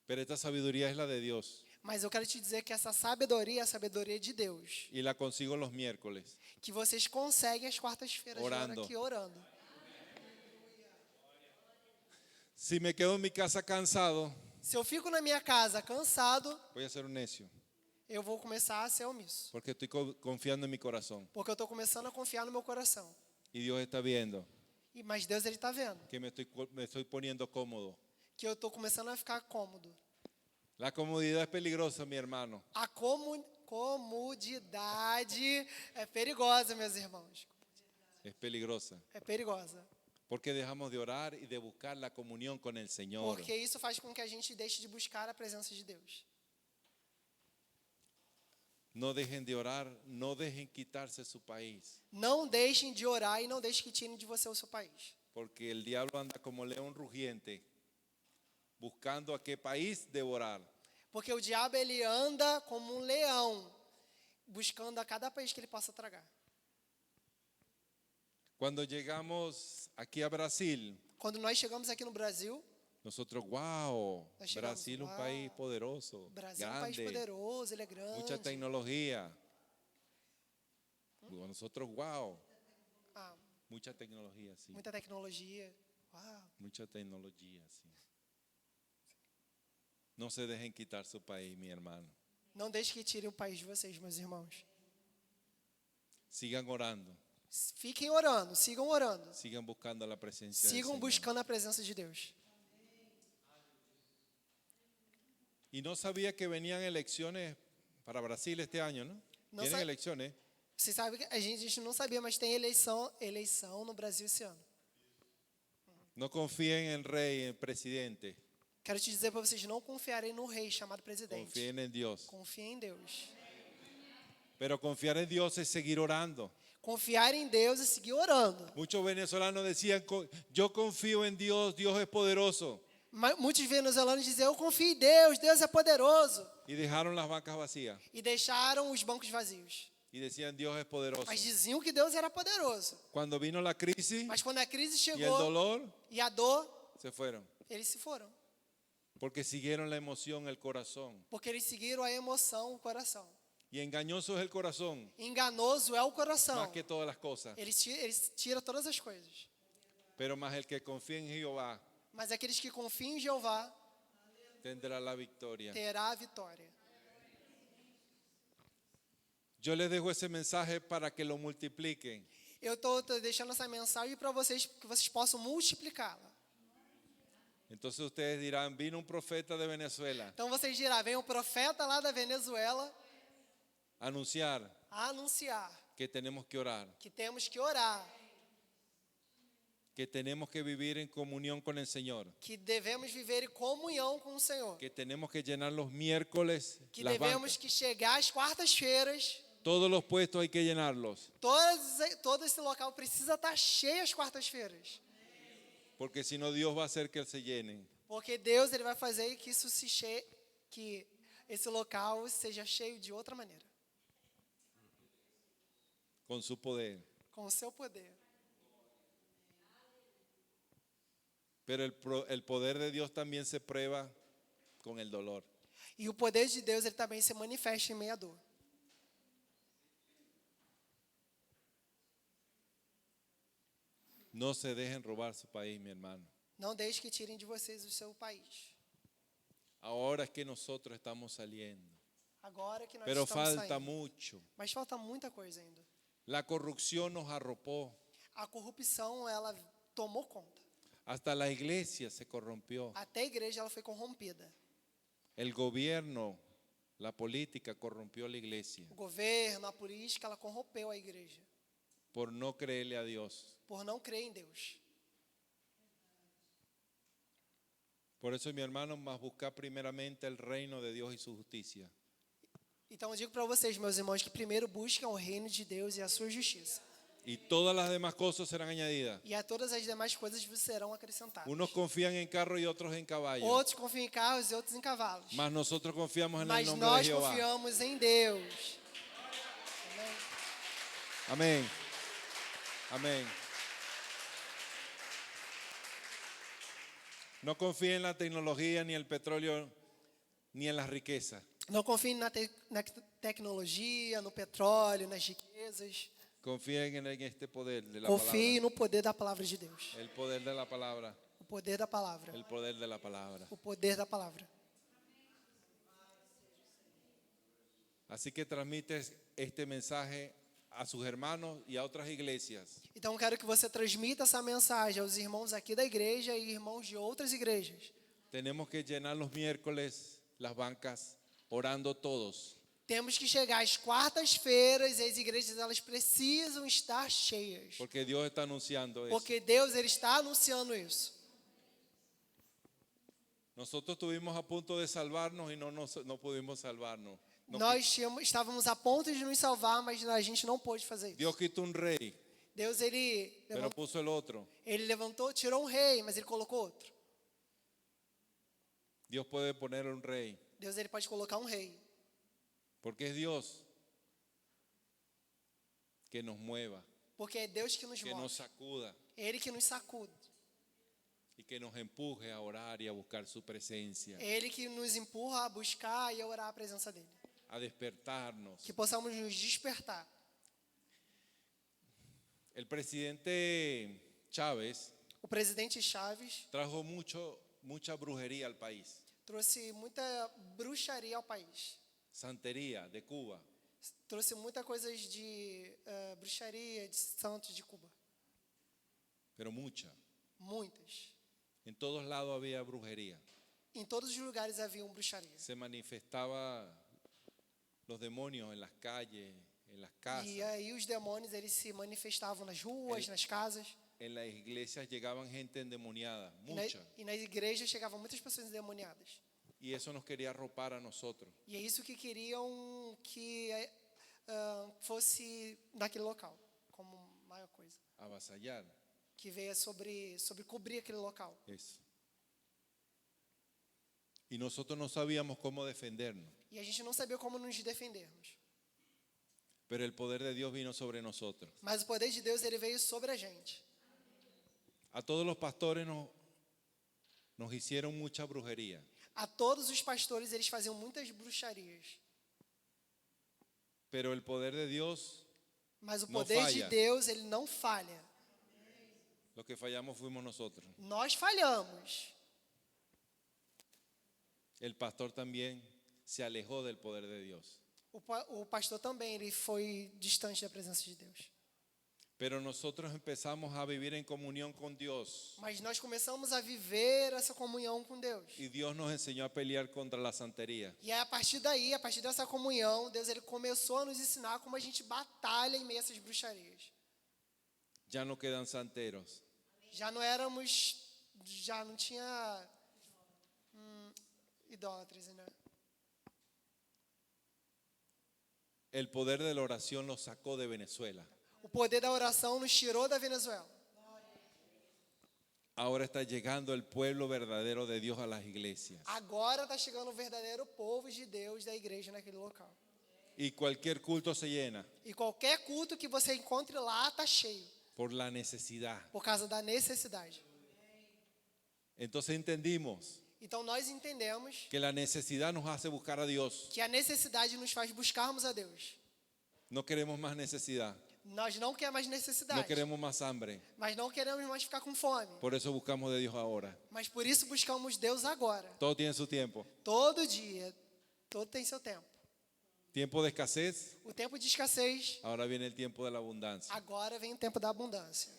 Pero esta sabiduría es la de Dios Mas eu quero te dizer que essa sabedoria é a sabedoria de Deus. y la consigo los miércoles. Que vocês conseguem às quartas-feiras Orando. aqui orando. Si me quedo en mi casa cansado, Se eu fico na minha casa cansado, voy a ser un necio, eu vou começar a ser omisso. porque estoy confiando en mi corazón. Porque eu estou começando a confiar no meu coração. Y Dios está viendo Mas Deus, Ele está vendo que me estoy poniendo cómodo. que eu estou começando a ficar cômodo. La comodidad es peligrosa, mi hermano. A comodidade é perigosa, meus irmãos. Es peligrosa. É perigosa. Porque dejamos de orar y de buscar la comunión con el Señor. Porque isso faz com que a gente deixe de buscar a presença de Deus. No dejen de orar, no dejen quitarse su país. Não deixem de orar e não deixem que tirem de você o seu país. Porque el diablo anda como león rugiente, buscando a qué país devorar. Porque o diabo, ele anda como um leão, buscando a cada país que ele possa tragar. Cuando llegamos aquí a Brasil, Quando nós chegamos aqui no Brasil, nosotros, wow, Nós chegamos, Brasil es un "Wow, país poderoso, o Brasil é um país grande, poderoso, ele é grande. mucha tecnología. Nosotros, wow, Ah, mucha tecnología, sí, muita tecnologia. Uau. mucha tecnología, sí. No se dejen quitar su país, mi hermano. Não deixe que tirem o país de vocês, meus irmãos. Sigan orando, Fiquem orando, sigam orando. sigan buscando la presencia del Sigam Señor. buscando a presença de Deus. Y no sabía que venían elecciones para Brasil este año, ¿no? No Tienen sa- elecciones. Você sabe que a gente não sabia, mas tem eleição no Brasil esse ano. No confíen en el rey, en el presidente. Quero te dizer para vocês não confiarem no rei chamado presidente. Confíen en Dios. Confiem em Deus. Pero confiar en Dios es seguir orando. Confiar em Deus e seguir orando. Muchos venezolanos decían, yo confío en Dios, Dios es poderoso. Muitos venezuelanos diziam, eu confio em Deus, Deus é poderoso. Y dejaron las bancas vacías. E deixaram os bancos vazios. Y decían, Dios es poderoso. Mas diziam que Deus era poderoso. Cuando vino la crisis Mas quando a crise y el chegou dolor, e a dor, se fueron. eles se foram. Porque siguieron la emoción, el corazón. Porque eles seguiram a emoção, o coração. Y engañoso es el corazón, Enganoso é o coração. más que todas las cosas. Eles tiram todas as coisas. Pero más el que confía en Jehová Mas aqueles que confiam em Jeová tendrá la victoria. terá a vitória. Yo les dejo ese mensaje para que lo multipliquen. Eu estou deixando essa mensagem para vocês, que vocês possam multiplicá-la. Entonces ustedes dirán, vino un profeta de Venezuela Então vocês dirão, vem um profeta lá da Venezuela a anunciar a anunciar que tenemos que orar, que temos que orar, que tenemos que vivir en comunión con el Señor, que devemos viver em comunhão com o Senhor, que tenemos que llenar los miércoles que las devemos bancas. que chegar às quartas-feiras, Todos los puestos hay que llenarlos, todo esse local precisa estar cheio às quartas-feiras, porque si no Dios va a hacer que se llenen. porque Deus ele vai fazer que isso que esse local seja cheio de outra maneira, Con su poder. com o seu poder. Pero el poder de Dios también se prueba con el dolor. E o poder de Deus ele também se manifesta em meio à dor. No se dejen robar su país, mi hermano. Não deixe que tirem de vocês o seu país. Ahora es que nosotros estamos saliendo, Agora que nós pero estamos falta saindo. mucho. Mas falta muita coisa ainda. La corrupción nos arropó. A corrupção, ela tomou conta. Hasta la iglesia se corrompió. Até a igreja ela foi corrompida. El gobierno, la política corrompió la iglesia O governo, a política, ela corrompeu a igreja por no creerle a Dios. por não crer em Deus. Por eso, mi hermano, más busca primeramente el reino de Dios y su justicia. Então eu digo para vocês, meus irmãos, que primeiro busquem o reino de Deus e a sua justiça. Y todas las demás cosas serán añadidas. E a todas as demais coisas vos serão acrescentadas. Unos confían en carros y otros en caballos. Outros confiam em carros e outros em cavalos. Mas nosotros confiamos en el Mas nombre de nós Jehová. confiamos em Deus. Amén. Amén. No confíen en la tecnología, ni el petróleo, ni en las riquezas. Não confiem na tecnologia, no petróleo, nas riquezas. Confíen en este poder de la Confie palabra. no poder da palavra de Deus. El poder de la palabra. O poder da palavra. El poder de la palabra. O poder da palavra. Así que transmites este mensaje a sus hermanos y a otras iglesias. Então eu quero que você transmita essa mensagem aos irmãos aqui da igreja e irmãos de outras igrejas. Tenemos que llenar los miércoles las bancas orando todos. Temos que chegar às quartas-feiras e as igrejas elas precisam estar cheias. Porque Dios está anunciando eso. Porque Deus ele está anunciando isso. Nosotros estuvimos a punto de salvarnos y no pudimos salvarnos. Nós estávamos a ponto de nos salvar, mas a gente não pôde fazer isso. Dios quitó un rey, Deus ele pero levantou, puso el otro. tirou um rei, mas ele colocou outro. Dios puede poner un rey, Deus ele pode colocar um rei, porque es Dios que nos mueva, porque é Deus que nos que nos move. sacuda É Ele que nos sacude. y que nos empuje a orar y a buscar su presencia, É Ele que nos empurra a buscar e a orar a presença dele. a despertarnos. Que possamos nos despertar. El presidente Chávez O presidente Chaves trajo mucha brujería al país, trouxe muita bruxaria ao país. santería de Cuba. Trouxe muitas coisas de bruxaria, de santos de Cuba. Pero mucha. Muitas. En todos lados había brujería. Em todos os lugares haviam bruxaria. Se manifestaba los demonios en las calles, en las casas. E aí os demônios eles se manifestavam nas ruas, nas casas. En las iglesias llegaban gente endemoniada, E mucha. nas igrejas chegavam muitas pessoas endemoniadas. Y eso nos quería arropar a nosotros. E é isso que queriam que fosse naquele local, como maior coisa. Avasallar. Que veio sobre cobrir aquele local. Eso. Y nosotros no sabíamos cómo defendernos. E a gente não sabia como nos defendermos. Pero el poder de Dios vino sobre nosotros. Mas o poder de Deus ele veio sobre a gente. A todos los pastores nos hicieron mucha brujería. A todos os pastores eles faziam muitas bruxarias. Pero el poder de Dios, Mas o Não poder de falha. Deus ele não falha. los que fallamos fuimos nosotros. Nós falhamos. El pastor también se alejó del poder de Dios. O pastor também ele foi distante da presença de Deus. Pero nosotros empezamos a vivir en comunión con Dios. Mas nós começamos a viver essa comunhão com Deus. Y Dios nos enseñó a pelear contra la santería. E aí, a partir daí, a partir dessa comunhão, Deus ele começou a nos ensinar como a gente batalha em meio a essas bruxarias. Ya no quedan santeros. Já não tinha idólatras, né? El poder de la oración los sacó de Venezuela. O poder da oração nos tirou da Venezuela. Ahora está llegando el pueblo verdadero de Dios a las iglesias. Agora está chegando o verdadeiro povo de Deus da igreja naquele local. Y cualquier culto se llena E qualquer culto que você encontre lá está cheio, por la necesidad. por causa da necessidade. Entonces entendimos Então nós entendemos que la necesidad nos hace buscar a Dios. que a necessidade nos faz buscarmos a Deus. No queremos más necesidad. Nós não queremos mais necessidade, No queremos más hambre. mas não queremos mais ficar com fome. Por eso buscamos de Dios ahora. Mas por isso buscamos Deus agora. Todo tiene su tiempo. Todo dia, todo tem seu tempo. Tiempo de escasez. O tempo de escassez, Ahora viene el tiempo de la abundancia. agora vem o tempo da abundância.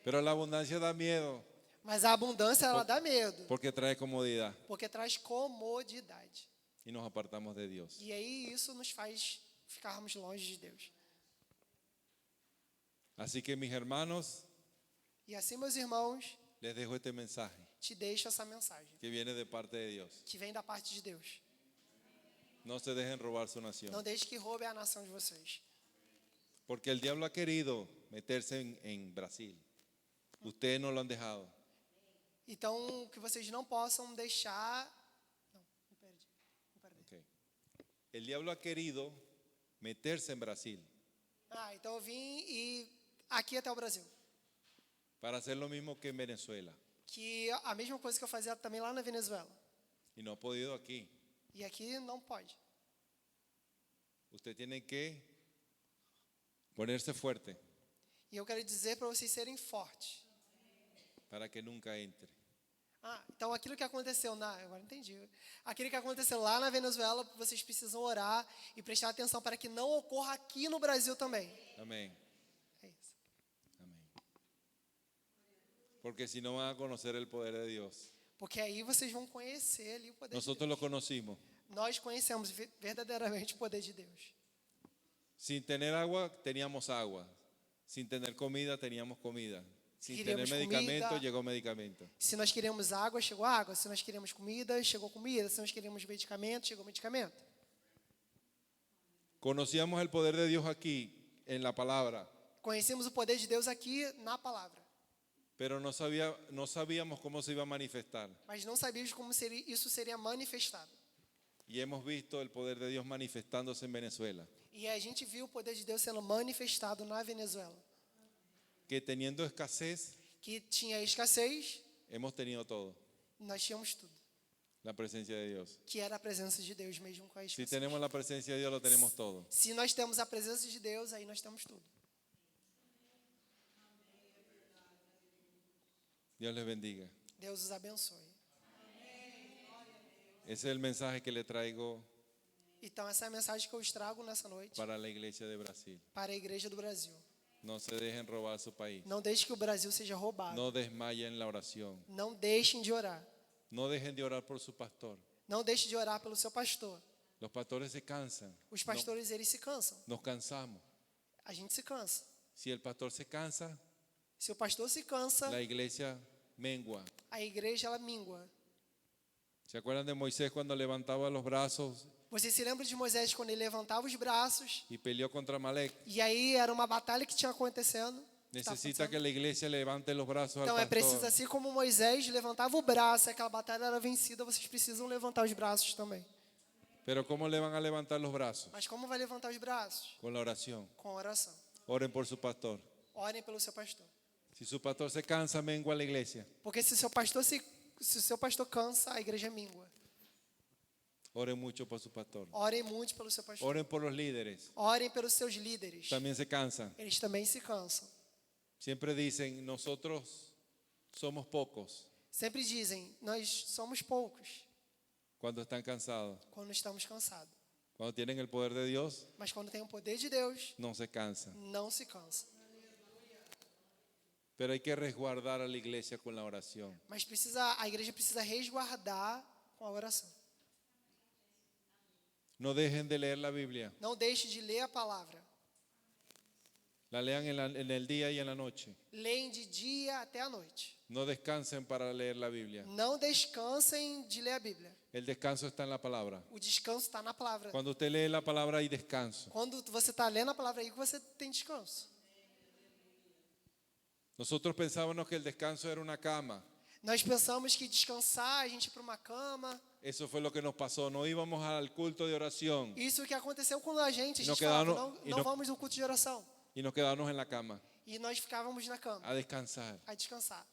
Pero la abundancia da miedo. Mas a abundância, ela dá medo, porque trae comodidad porque traz comodidade. y nos apartamos de Dios. E aí isso nos faz ficarmos longe de Deus. Así que mis hermanos, E assim, meus irmãos, les dejo este mensaje te deixo essa mensagem, que viene de parte de Dios. que vem da parte de Deus. No se dejen robar su nación. Não deixe que roube a nação de vocês. Porque el diablo ha querido meterse en Brasil. Ustedes no lo han dejado. Então, que vocês não possam deixar... Não, me perdi. Ok. El diablo ha querido meterse en Brasil Então eu vim e aqui até o Brasil. para hacer lo mismo que en Venezuela. Que a mesma coisa que eu fazia também lá na Venezuela. Y no ha podido aquí. E aqui não pode. Usted tiene que ponerse fuerte E eu quero dizer para vocês serem fortes. para que nunca entre. Então aquilo que aconteceu agora entendi. Aquilo que aconteceu lá na Venezuela, vocês precisam orar e prestar atenção para que não ocorra aqui no Brasil também. Amén. É isso. Amén. Porque si no van a conocer el poder de Dios. Porque aí vocês vão conhecer ali o poder de Nosotros Deus. lo conocimos. Nós conhecemos verdadeiramente o poder de Deus. Sin tener agua, teníamos agua. Sin tener comida, teníamos comida. Sin Queríamos tener medicamento, comida. llegó medicamento. Se nós queremos água, chegou água. Se nós queremos comida, chegou comida. Se nós queremos medicamento, chegou medicamento. Conocíamos el poder de Dios aquí, en la palabra, Conhecemos o poder de Deus aqui na palavra. pero no sabíamos cómo se iba a manifestar. Mas não sabíamos como isso seria manifestado. Y hemos visto el poder de Dios manifestándose en Venezuela. E a gente viu o poder de Deus sendo manifestado na Venezuela. Que teniendo escasez, Que tinha escassez, hemos tenido todo. nós tínhamos tudo. La presencia de Dios. Que era a presença de Deus mesmo com a Si escassez. tenemos la presencia de Dios, lo tenemos todo. Se nós temos a presença de Deus, aí nós temos tudo. Dios les bendiga. Deus os abençoe. Ese es el mensaje que le traigo Então essa é a mensagem que eu estrago nessa noite para la iglesia de Brasil. para a igreja do Brasil. No se dejen robar su país. Não deixe que o Brasil seja roubado. No desmayen la oración. Não deixem de orar. No dejen de orar por su pastor. Não deixe de orar pelo seu pastor. Los pastores se cansan. Os pastores, eles se cansam. Nos cansamos. A gente se cansa. Si el pastor se cansa, Se o pastor se cansa, la iglesia mengua. a igreja ela mingua. ¿Se acuerdan de Moisés cuando levantaba los brazos Você se lembra de Moisés quando ele levantava os braços y peleó contra Amalek? e aí era uma batalha que tinha acontecendo? Necesita que la iglesia levante los brazos Então al é preciso, pastor. assim como Moisés levantava o braço, aquela batalha era vencida, vocês precisam levantar os braços também. Pero ¿cómo le van a levantar los brazos? Mas como vai levantar os braços? Con la oración. Com oração. Oren por su pastor. Orem pelo seu pastor. Si su pastor se cansa, mengua la iglesia. Porque se o seu pastor cansa, a igreja mingua. Oren mucho por su pastor. Orem muito pelo seu pastor. Oren por los líderes. Orem pelos seus líderes. También se cansan. Eles também se cansam. Siempre dicen, nosotros somos pocos Sempre dizem, nós somos poucos cuando están cansados. quando estamos cansados. Cuando tienen el poder de Dios, Mas quando tem o poder de Deus, no se cansan. não se cansa. Pero hay que resguardar a la iglesia con la oración. Mas a igreja precisa resguardar com a oração. No dejen de leer la Biblia. Não deixe de ler a palavra. La lean en el día y en la noche. Leem de dia até a noite. No descansen para leer la Biblia. Não descansem de ler a Bíblia. El descanso está en la palabra. O descanso está na palavra. Cuando usted lee la palabra hay descanso. Quando você está lendo a palavra aí, você tem descanso. Nosotros pensábamos que el descanso era una cama. Nós pensamos que descansar, a gente ir para uma cama. Eso fue lo que nos pasó. No íbamos al culto de oración Isso que aconteceu com a gente. A Não gente falava, quedaram- não vamos no culto de oração. y nos quedábamos en la cama E nós ficávamos na cama, a descansar. a descansar.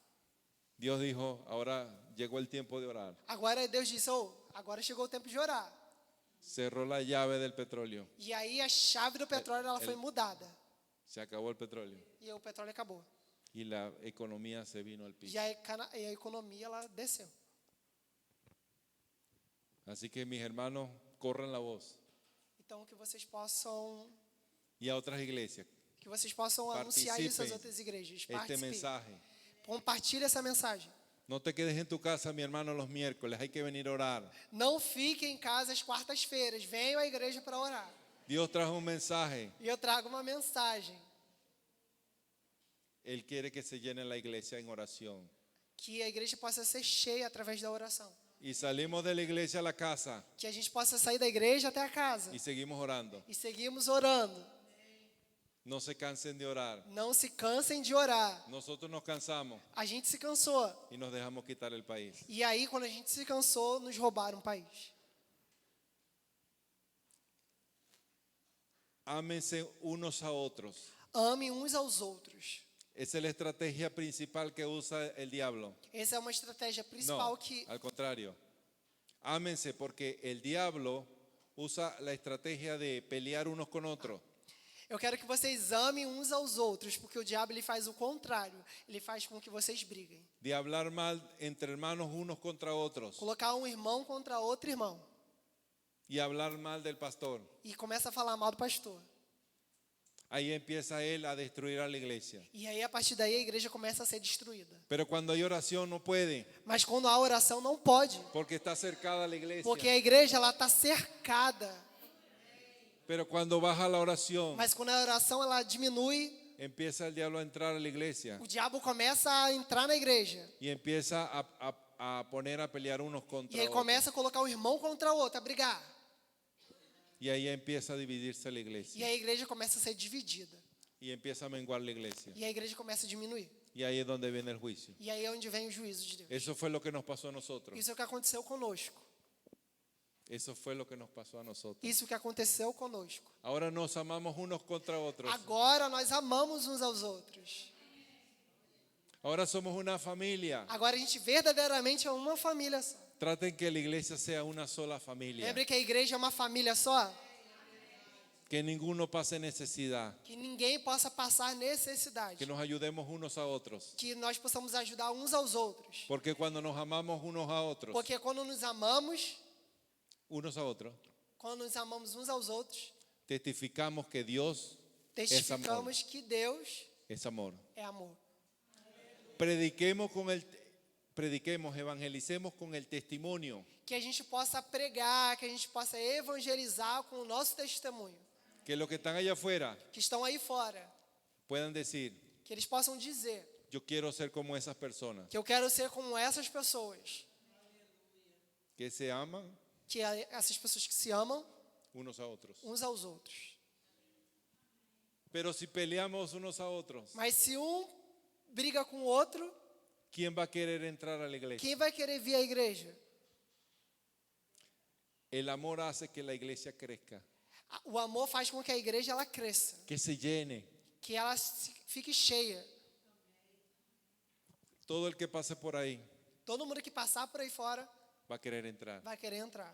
Dios dijo, ahora llegó el tiempo de orar. Agora Deus disse, agora chegou o tempo de orar. Cerró la llave del petróleo. E aí a chave do petróleo ela foi mudada. Se acabó el petróleo. E o petróleo acabou. Y la economía se vino al piso. E a economia ela desceu. Así que mis hermanos, corran la voz. Então que vocês possam Y a otras iglesias, anunciar isso às participen outras igrejas. este Participem. mensaje. Compartilhe essa mensagem. No te quedes en tu casa, mi hermano, los miércoles. Hay que venir a orar. Não fique em casa às quartas-feiras. Venham à igreja para orar. Dios trajo un mensaje. E eu trago uma mensagem Él quiere que se llene la iglesia en oración. que a igreja possa ser cheia através da oração. Y salimos de la iglesia a la casa Que a gente possa sair da igreja até a casa y seguimos orando. e seguimos orando. No se cansen de orar. Não se cansem de orar. Nosotros nos cansamos A gente se cansou. y nos dejamos quitar el país. E aí, quando a gente se cansou, nos roubaram o país. Ámense unos a otros. Amem uns aos outros. Esa es la estrategia principal que usa el diablo. Essa é uma estratégia principal No, que al contrario. Ámense porque el diablo usa la estrategia de pelear unos con otros. eu quero que vocês amem uns aos outros, porque o diabo ele faz o contrário. Ele faz com que vocês briguem. De hablar mal entre hermanos unos contra otros. Colocar um irmão contra outro irmão. Y hablar mal del pastor. E começa a falar mal do pastor. Ahí empieza él a destruir a la iglesia. E aí, a partir daí, a igreja começa a ser destruída. Pero cuando hay oración no puede, Mas quando há oração, não pode. porque está cercada la iglesia. Porque a igreja ela está cercada. Pero cuando baja la oración, Mas quando a oração ela diminui, empieza el diablo a entrar a la iglesia o diabo começa a entrar na igreja. y empieza a poner a pelear unos contra E aí otros. começa a colocar um irmão contra o outro, a brigar. Y ahí empieza a dividirse la E iglesia. a igreja começa a ser dividida. Y empieza a menguar la iglesia. E a igreja começa a diminuir. Y ahí es donde viene el juicio. E aí é onde vem o juízo de Deus. Eso fue lo que nos pasó a nosotros. Isso é o que aconteceu conosco. Eso fue lo que nos pasó a nosotros. Isso que aconteceu conosco. Ahora nos amamos unos contra otros. Agora nós amamos uns aos outros. Ahora somos una familia. Agora a gente verdadeiramente é uma família só. Traten que la iglesia sea una sola familia. Lembre que a igreja é uma família só. Que ninguno pase necesidad. Que ninguém possa passar necessidade. Que nos ayudemos unos a otros. Que nós possamos ajudar uns aos outros. Porque cuando nos amamos unos a otros, Porque quando nos amamos uns aos outros, testificamos que Dios testificamos que Deus es amor. é amor. Prediquemos, evangelicemos con el testimonio. Que a gente possa pregar, que a gente possa evangelizar com o nosso testemunho. Que los que están allá afuera Que estão aí fora, puedan decir, que eles possam dizer yo quiero ser como esas personas que eu quero ser como essas pessoas. que se aman Que essas pessoas que se amam unos a otros. uns aos outros. Pero si peleamos unos a otros, Mas se um briga com o outro, ¿quién va a querer entrar a la iglesia? quem vai querer vir à igreja? El amor hace que la iglesia crezca, O amor faz com que a igreja ela cresça, que se llene. que ela fique cheia. Todo el que pase por ahí Todo mundo que passar por aí fora va a querer entrar. vai querer entrar.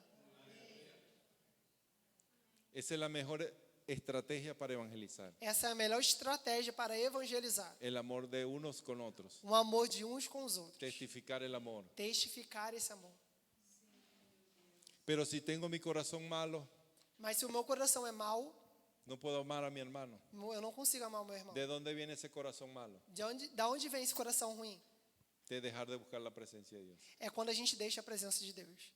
Esa es la mejor estrategia para evangelizar. Essa é a melhor estratégia para evangelizar. El amor de unos con otros. Um amor de uns com os outros. Testificar el amor. Testificar esse amor. Pero si tengo mi corazón malo, Mas se o meu coração é mau, no puedo amar a mi hermano. eu não consigo amar o meu irmão. ¿De dónde viene ese corazón malo? Da onde vem esse coração ruim? De dejar de buscar la presencia de Dios. É quando a gente deixa a presença de Deus.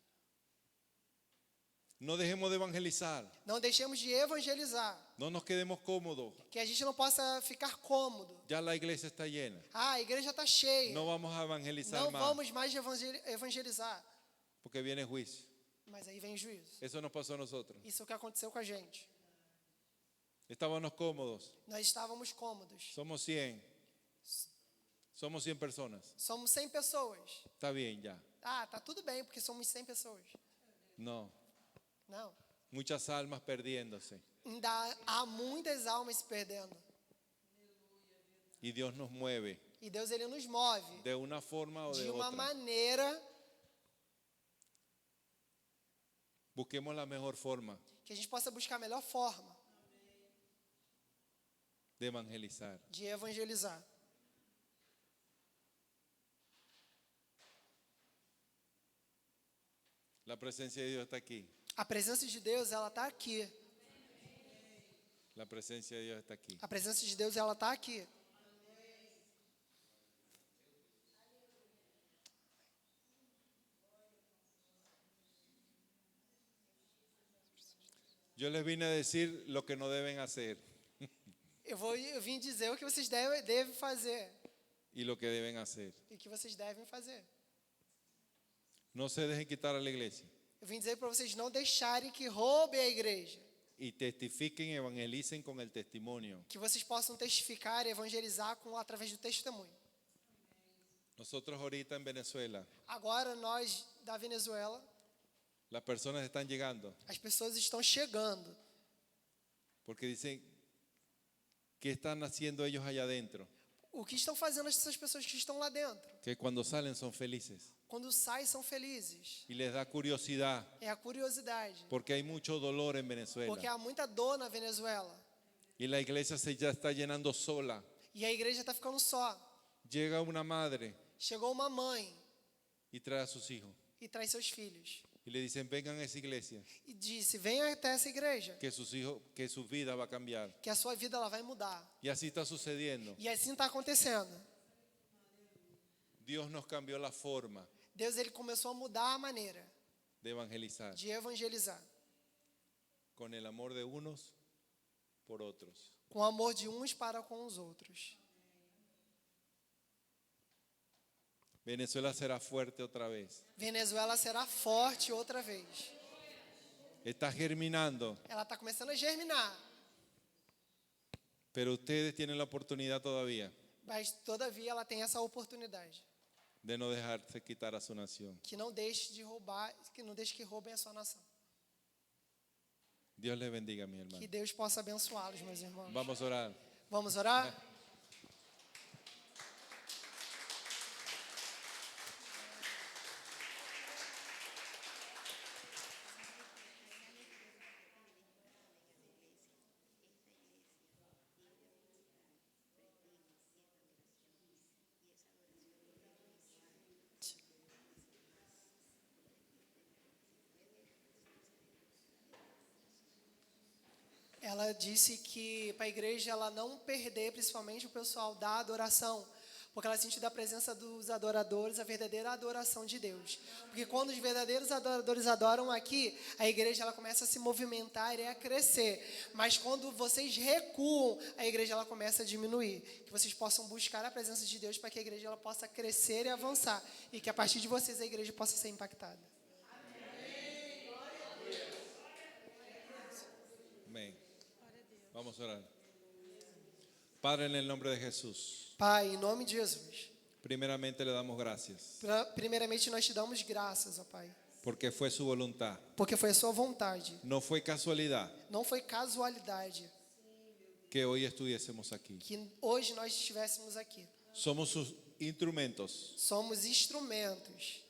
No dejemos de evangelizar. Não deixemos de evangelizar. No nos quedemos cómodos. Que a gente não possa ficar cômodo. Ya la iglesia está llena. Ah, a igreja está cheia. No vamos a evangelizar Não más vamos mais evangelizar. porque viene juicio. Mas aí vem juízo. Eso nos pasó a nosotros. Isso é o que aconteceu com a gente. Estábamos cómodos. Nós estávamos cômodos. Somos 100. Somos 100 personas. Somos 100 pessoas. Está bien ya. Ah, tá tudo bem, porque somos 100 pessoas. No. Não. Muchas almas perdiéndose. Ainda há muitas almas se perdendo. Y Dios nos mueve E Deus ele nos move de una forma o de de uma otra. maneira Busquemos la mejor forma que a gente possa buscar a melhor forma de evangelizar. de evangelizar. La presencia de Dios está aquí. A presença de Deus, ela está aqui. La presencia de Dios está aquí. A presença de Deus, ela está aqui. Yo les vine a decir lo que no deben hacer Eu vim dizer o que vocês devem fazer y lo que deben hacer. e o que vocês devem fazer. No se dejen quitar a la iglesia Eu vim dizer para vocês não deixarem que roubem a igreja. y testifiquen y evangelicen con el testimonio. Que vocês possam testificar e evangelizar através do testemunho. Nosotros ahorita en Venezuela, Agora nós da Venezuela, las personas están llegando as pessoas estão chegando. porque dicen, ¿qué están haciendo ellos allá adentro? O que estão fazendo essas pessoas que estão lá dentro? Que cuando salen son felices Quando saem são felizes. y les da curiosidad É a curiosidade. porque hay mucho dolor en Venezuela Porque há muita dor na Venezuela. y la iglesia se ya está llenando sola. E a igreja está ficando só. Llega una madre Chegou uma mãe y trae a sus hijos e traz seus filhos. y le dicen, vengan a esa iglesia, E disse, venha até essa igreja. que sus hijos, que su vida va a cambiar. Que a sua vida ela vai mudar. Y así está sucediendo. E assim está acontecendo. Dios nos cambió la forma Deus ele começou a mudar a maneira de evangelizar de evangelizar. con el amor de unos por otros. Com o amor de uns para com os outros. Venezuela será fuerte otra vez. Venezuela será forte outra vez. Está germinando, Ela está começando a germinar. pero ustedes tienen la oportunidad todavía Mas, todavia, ela tem essa oportunidade. de no dejarse quitar a su nación. Que não deixe de roubar, que não deixe que roubem a sua nação. Dios les bendiga, mi Que hermano. Deus possa abençoá-los, meus irmãos. Vamos a orar. Vamos orar? Ela disse que para a igreja ela não perder, principalmente o pessoal da adoração, porque ela sentiu da presença dos adoradores a verdadeira adoração de Deus. Porque quando os verdadeiros adoradores adoram aqui, a igreja ela começa a se movimentar e a crescer. Mas quando vocês recuam, a igreja ela começa a diminuir. Que vocês possam buscar a presença de Deus para que a igreja ela possa crescer e avançar. E que a partir de vocês a igreja possa ser impactada. Amén. Vamos a orar. Padre, en el nombre de Jesús, Pai, em nome de Jesus. primeramente le damos gracias Primeiramente nós te damos graças, ó Pai. porque fue su voluntad. Porque foi a sua vontade. No fue casualidad Não foi casualidade que hoy estuviésemos aquí. que hoje nós estivéssemos aqui. Somos sus instrumentos Somos instrumentos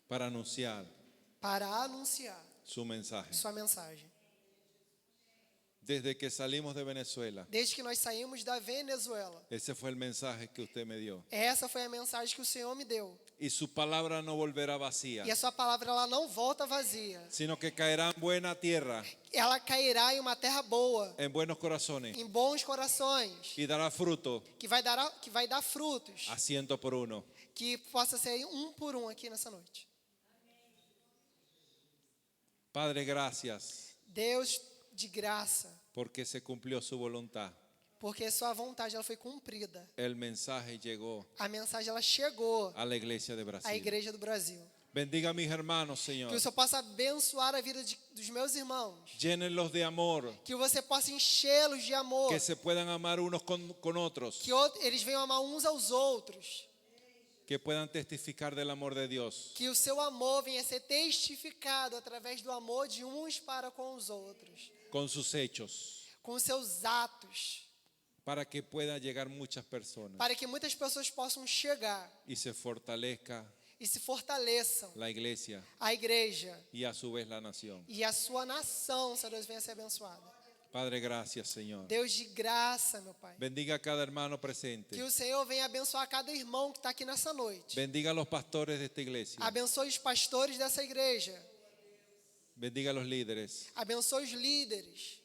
para anunciar para anunciar su mensaje. sua mensagem. Desde que salimos de Venezuela, Desde que nós saímos da Venezuela, ese fue el mensaje que usted me dio. essa foi a mensagem que o Senhor me deu. Y su palabra no volverá vacía, E a sua palavra ela não volta vazia. sino que caerá en buena tierra, Ela cairá em uma terra boa, en buenos corazones, em bons corações, y dará fruto que vai dar frutos, a 100 por 1. que possa ser um por um aqui nessa noite. Padre, gracias Deus de graça, porque se cumplió su voluntad. porque sua vontade ela foi cumprida. El mensaje llegó A mensagem ela chegou a la iglesia de à Brasil. igreja do Brasil. Bendiga a mis hermanos, Que Señor. o Senhor possa abençoar a vida dos meus irmãos. Llénenlos de amor, Que você possa enchê-los de amor. que se puedan amar unos con otros, Que eles venham amar uns aos outros. que puedan testificar del amor de Dios. Que o seu amor venha a ser testificado através do amor de uns para com os outros. Con sus hechos, Com os seus atos. para que puedan llegar muchas personas Para que muitas pessoas possam chegar y se fortalezca e se fortaleçam. la iglesia A igreja y a su vez la nación. e a sua nação, Senhor Deus, venha a ser abençoada. Padre, gracias, Señor. Deus de graça, meu Pai. Bendiga a cada hermano presente. Que o Senhor venha abençoar cada irmão que está aqui nessa noite. Bendiga a los pastores de esta iglesia. Abençoe os pastores dessa igreja. Bendiga a los líderes. Abençoe os líderes.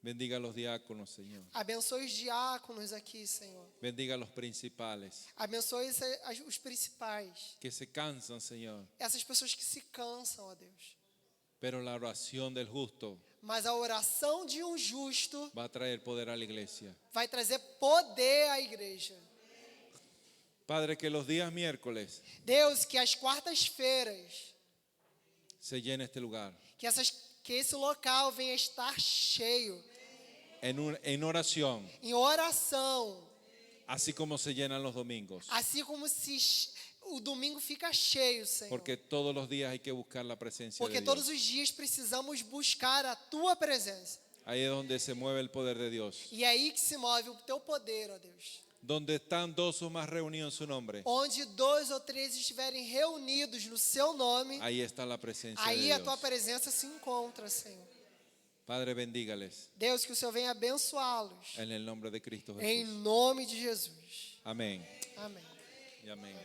Bendiga a los diáconos, Señor. Abençoe os diáconos aqui, Senhor. Bendiga a los principales Abençoe os principais. que se cansan, Señor, Essas pessoas que se cansam, ó Deus. pero la oración del justo mas a oração de um justo va a traer poder a la iglesia. vai trazer poder à igreja. Padre, que los días miércoles Deus, que as quartas-feiras, se llene este lugar que esse local venha estar cheio, en oración, em oração, así como se llenan los domingos. assim como se o domingo fica cheio, Senhor. Porque todos los días hay que buscar la presencia Porque de todos Dios. os dias precisamos buscar a Tua presença. Ahí es donde se mueve el poder de Dios. E é aí que se move o Teu poder, ó Deus. Donde están dos o más reunidos en su nombre, Onde 2 ou 3 estiverem reunidos no Seu nome, ahí está la presencia de aí a Dios. Tua presença se encontra, Senhor. Padre, bendígales Deus, que o Senhor venha abençoá-los. en el nombre de Cristo Em Jesús. nome de Jesus. Amén Amém. y amén.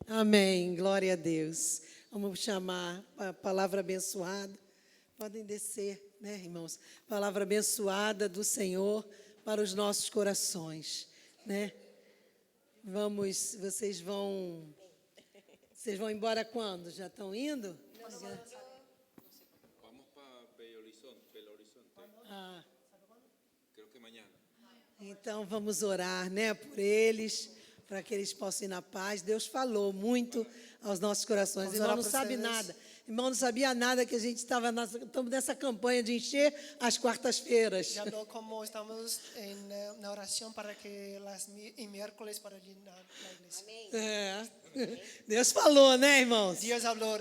Amém, glória a Deus. Vamos chamar a palavra abençoada. Podem descer, né, irmãos? Palavra abençoada do Senhor para os nossos corações, né? Vocês vão embora quando? Já estão indo? Vamos para Belo Horizonte. Ah, Creo que mañana. então vamos orar, né, por eles, para que eles possam ir na paz. Deus falou muito aos nossos corações. Vamos Irmão orar não por sabe vocês. nada. Irmão não sabia nada que a gente estamos nessa campanha de encher as quartas-feiras. Já não como estamos na oração para que em miércoles para llenar a igreja. É. Deus falou, né, irmãos? Deus falou.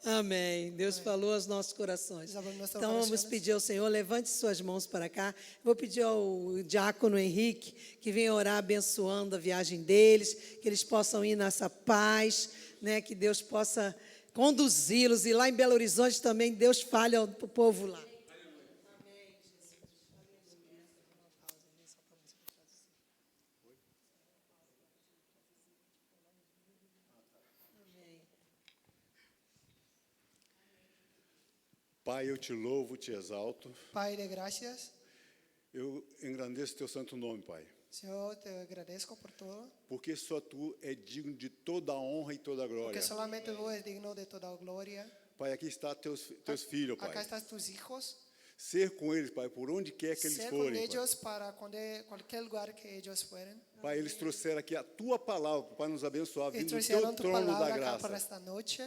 Amém. Deus falou aos nossos corações. Deus falou aos nossos Então vamos corações. pedir ao Senhor, levante suas mãos para cá. Vou pedir ao diácono Henrique que venha orar abençoando a viagem deles, que eles possam ir nessa paz, né? Que Deus possa conduzi-los. E lá em Belo Horizonte também Deus fale ao povo lá. Pai, eu te louvo, te exalto. Pai de graças, Eu engrandeço teu santo nome, Pai. Senhor, te agradeço por tudo, Porque só tu é digno de toda a honra e toda a glória. porque solamente tu és digno de toda a glória. Pai, aqui está teus filhos, Acá Pai. estão tus hijos. Ser com eles, Pai, por onde quer que eles Ser com forem, Pai. eles para qualquer lugar que eles forem. Pai, eles trouxeram aqui a tua palavra para nos abençoar, Eles vindo do trouxeram teu tu trono da palavra cá para graça. esta noite.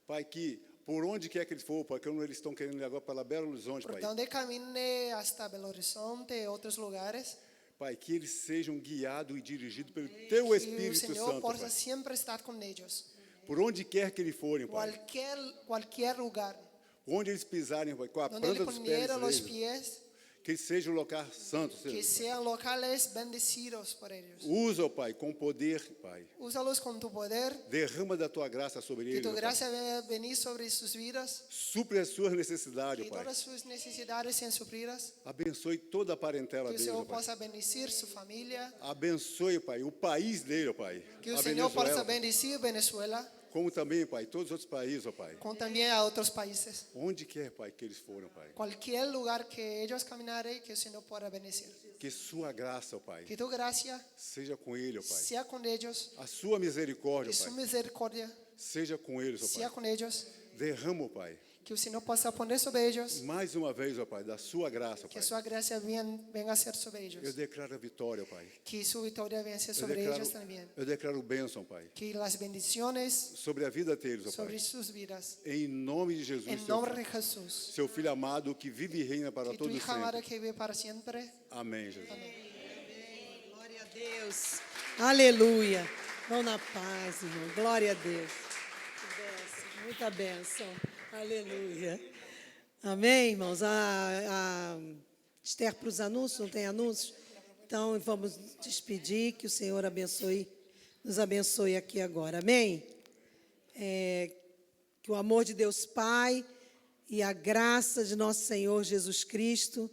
Pai, que por onde quer que eles for, Pai, que eles estão querendo ir agora para Belo Horizonte, Por Pai. donde camine hasta Belo Horizonte e outros lugares. Pai, que eles sejam guiados e dirigidos pelo teu Que o Espírito Senhor Santo, possa Pai. sempre estar com eles. Por onde quer que eles forem, Pai. Qualquer lugar. Onde eles pisarem, Pai, com a Donde planta ele dos pés pusiera los deles, pies, que seja um lugar santo, que Senhor. sean locales bendecidos por ellos. Usa, ó Pai, com poder, Pai. Úsalos con tu poder, Derrama da tua graça sobre que eles, tu ó Pai. gracia venga a venir sobre sus vidas, Supre as suas necessidades, que ó Pai. todas sus necesidades sean suplidas, Abençoe toda a parentela que o deles, ó Senhor Pai. possa bendecir su familia, Abençoe, Pai, o país dele, ó Pai. que o A Senhor possa Venezuela, bendecir Venezuela, como também, Pai, todos os outros países, ó Pai. como también a otros países. Onde quer, Pai, que eles foram, Pai. Cualquier lugar que ellos caminaren, que o Senhor pueda bendecir. Que sua graça, ó Pai, Que tu gracia seja com ele, ó Pai. sea con ellos, A sua misericórdia, que ó su Pai, misericordia seja com eles, ó sea Pai. con ellos, Derrama, ó Pai, que o Senhor possa poner sobre ellos, mais uma vez, ó Pai, da sua graça, ó que Pai. sua gracia venga a ser sobre Eu ellos, declaro a vitória, ó Pai. que su victoria venga a ser Eu sobre declaro, ellos también, eu declaro bênção, Pai, que las bendiciones sobre a vida deles, ó sobre Pai. sus vidas, Em nome de Jesus, en seu nombre filho, de Jesús, seu filho amado, que vive e reina para que tu todos hija amada sempre. que vive para siempre. Amém, Jesus. Glória a Deus. Aleluia. Vão na paz, irmão. Glória a Deus. Que bênção, muita bênção. Aleluia. Amém, irmãos? A Esther para os anúncios, não tem anúncios? Então, vamos despedir, que o Senhor abençoe, nos abençoe aqui agora. Amém? Que o amor de Deus Pai e a graça de nosso Senhor Jesus Cristo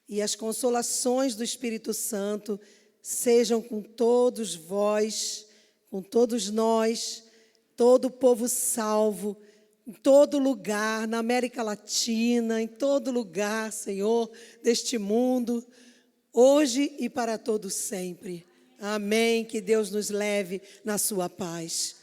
e as consolações do Espírito Santo sejam com todos vós, com todos nós, todo o povo salvo, em todo lugar, na América Latina, em todo lugar, Senhor, deste mundo, hoje e para todo sempre. Amém. Que Deus nos leve na sua paz.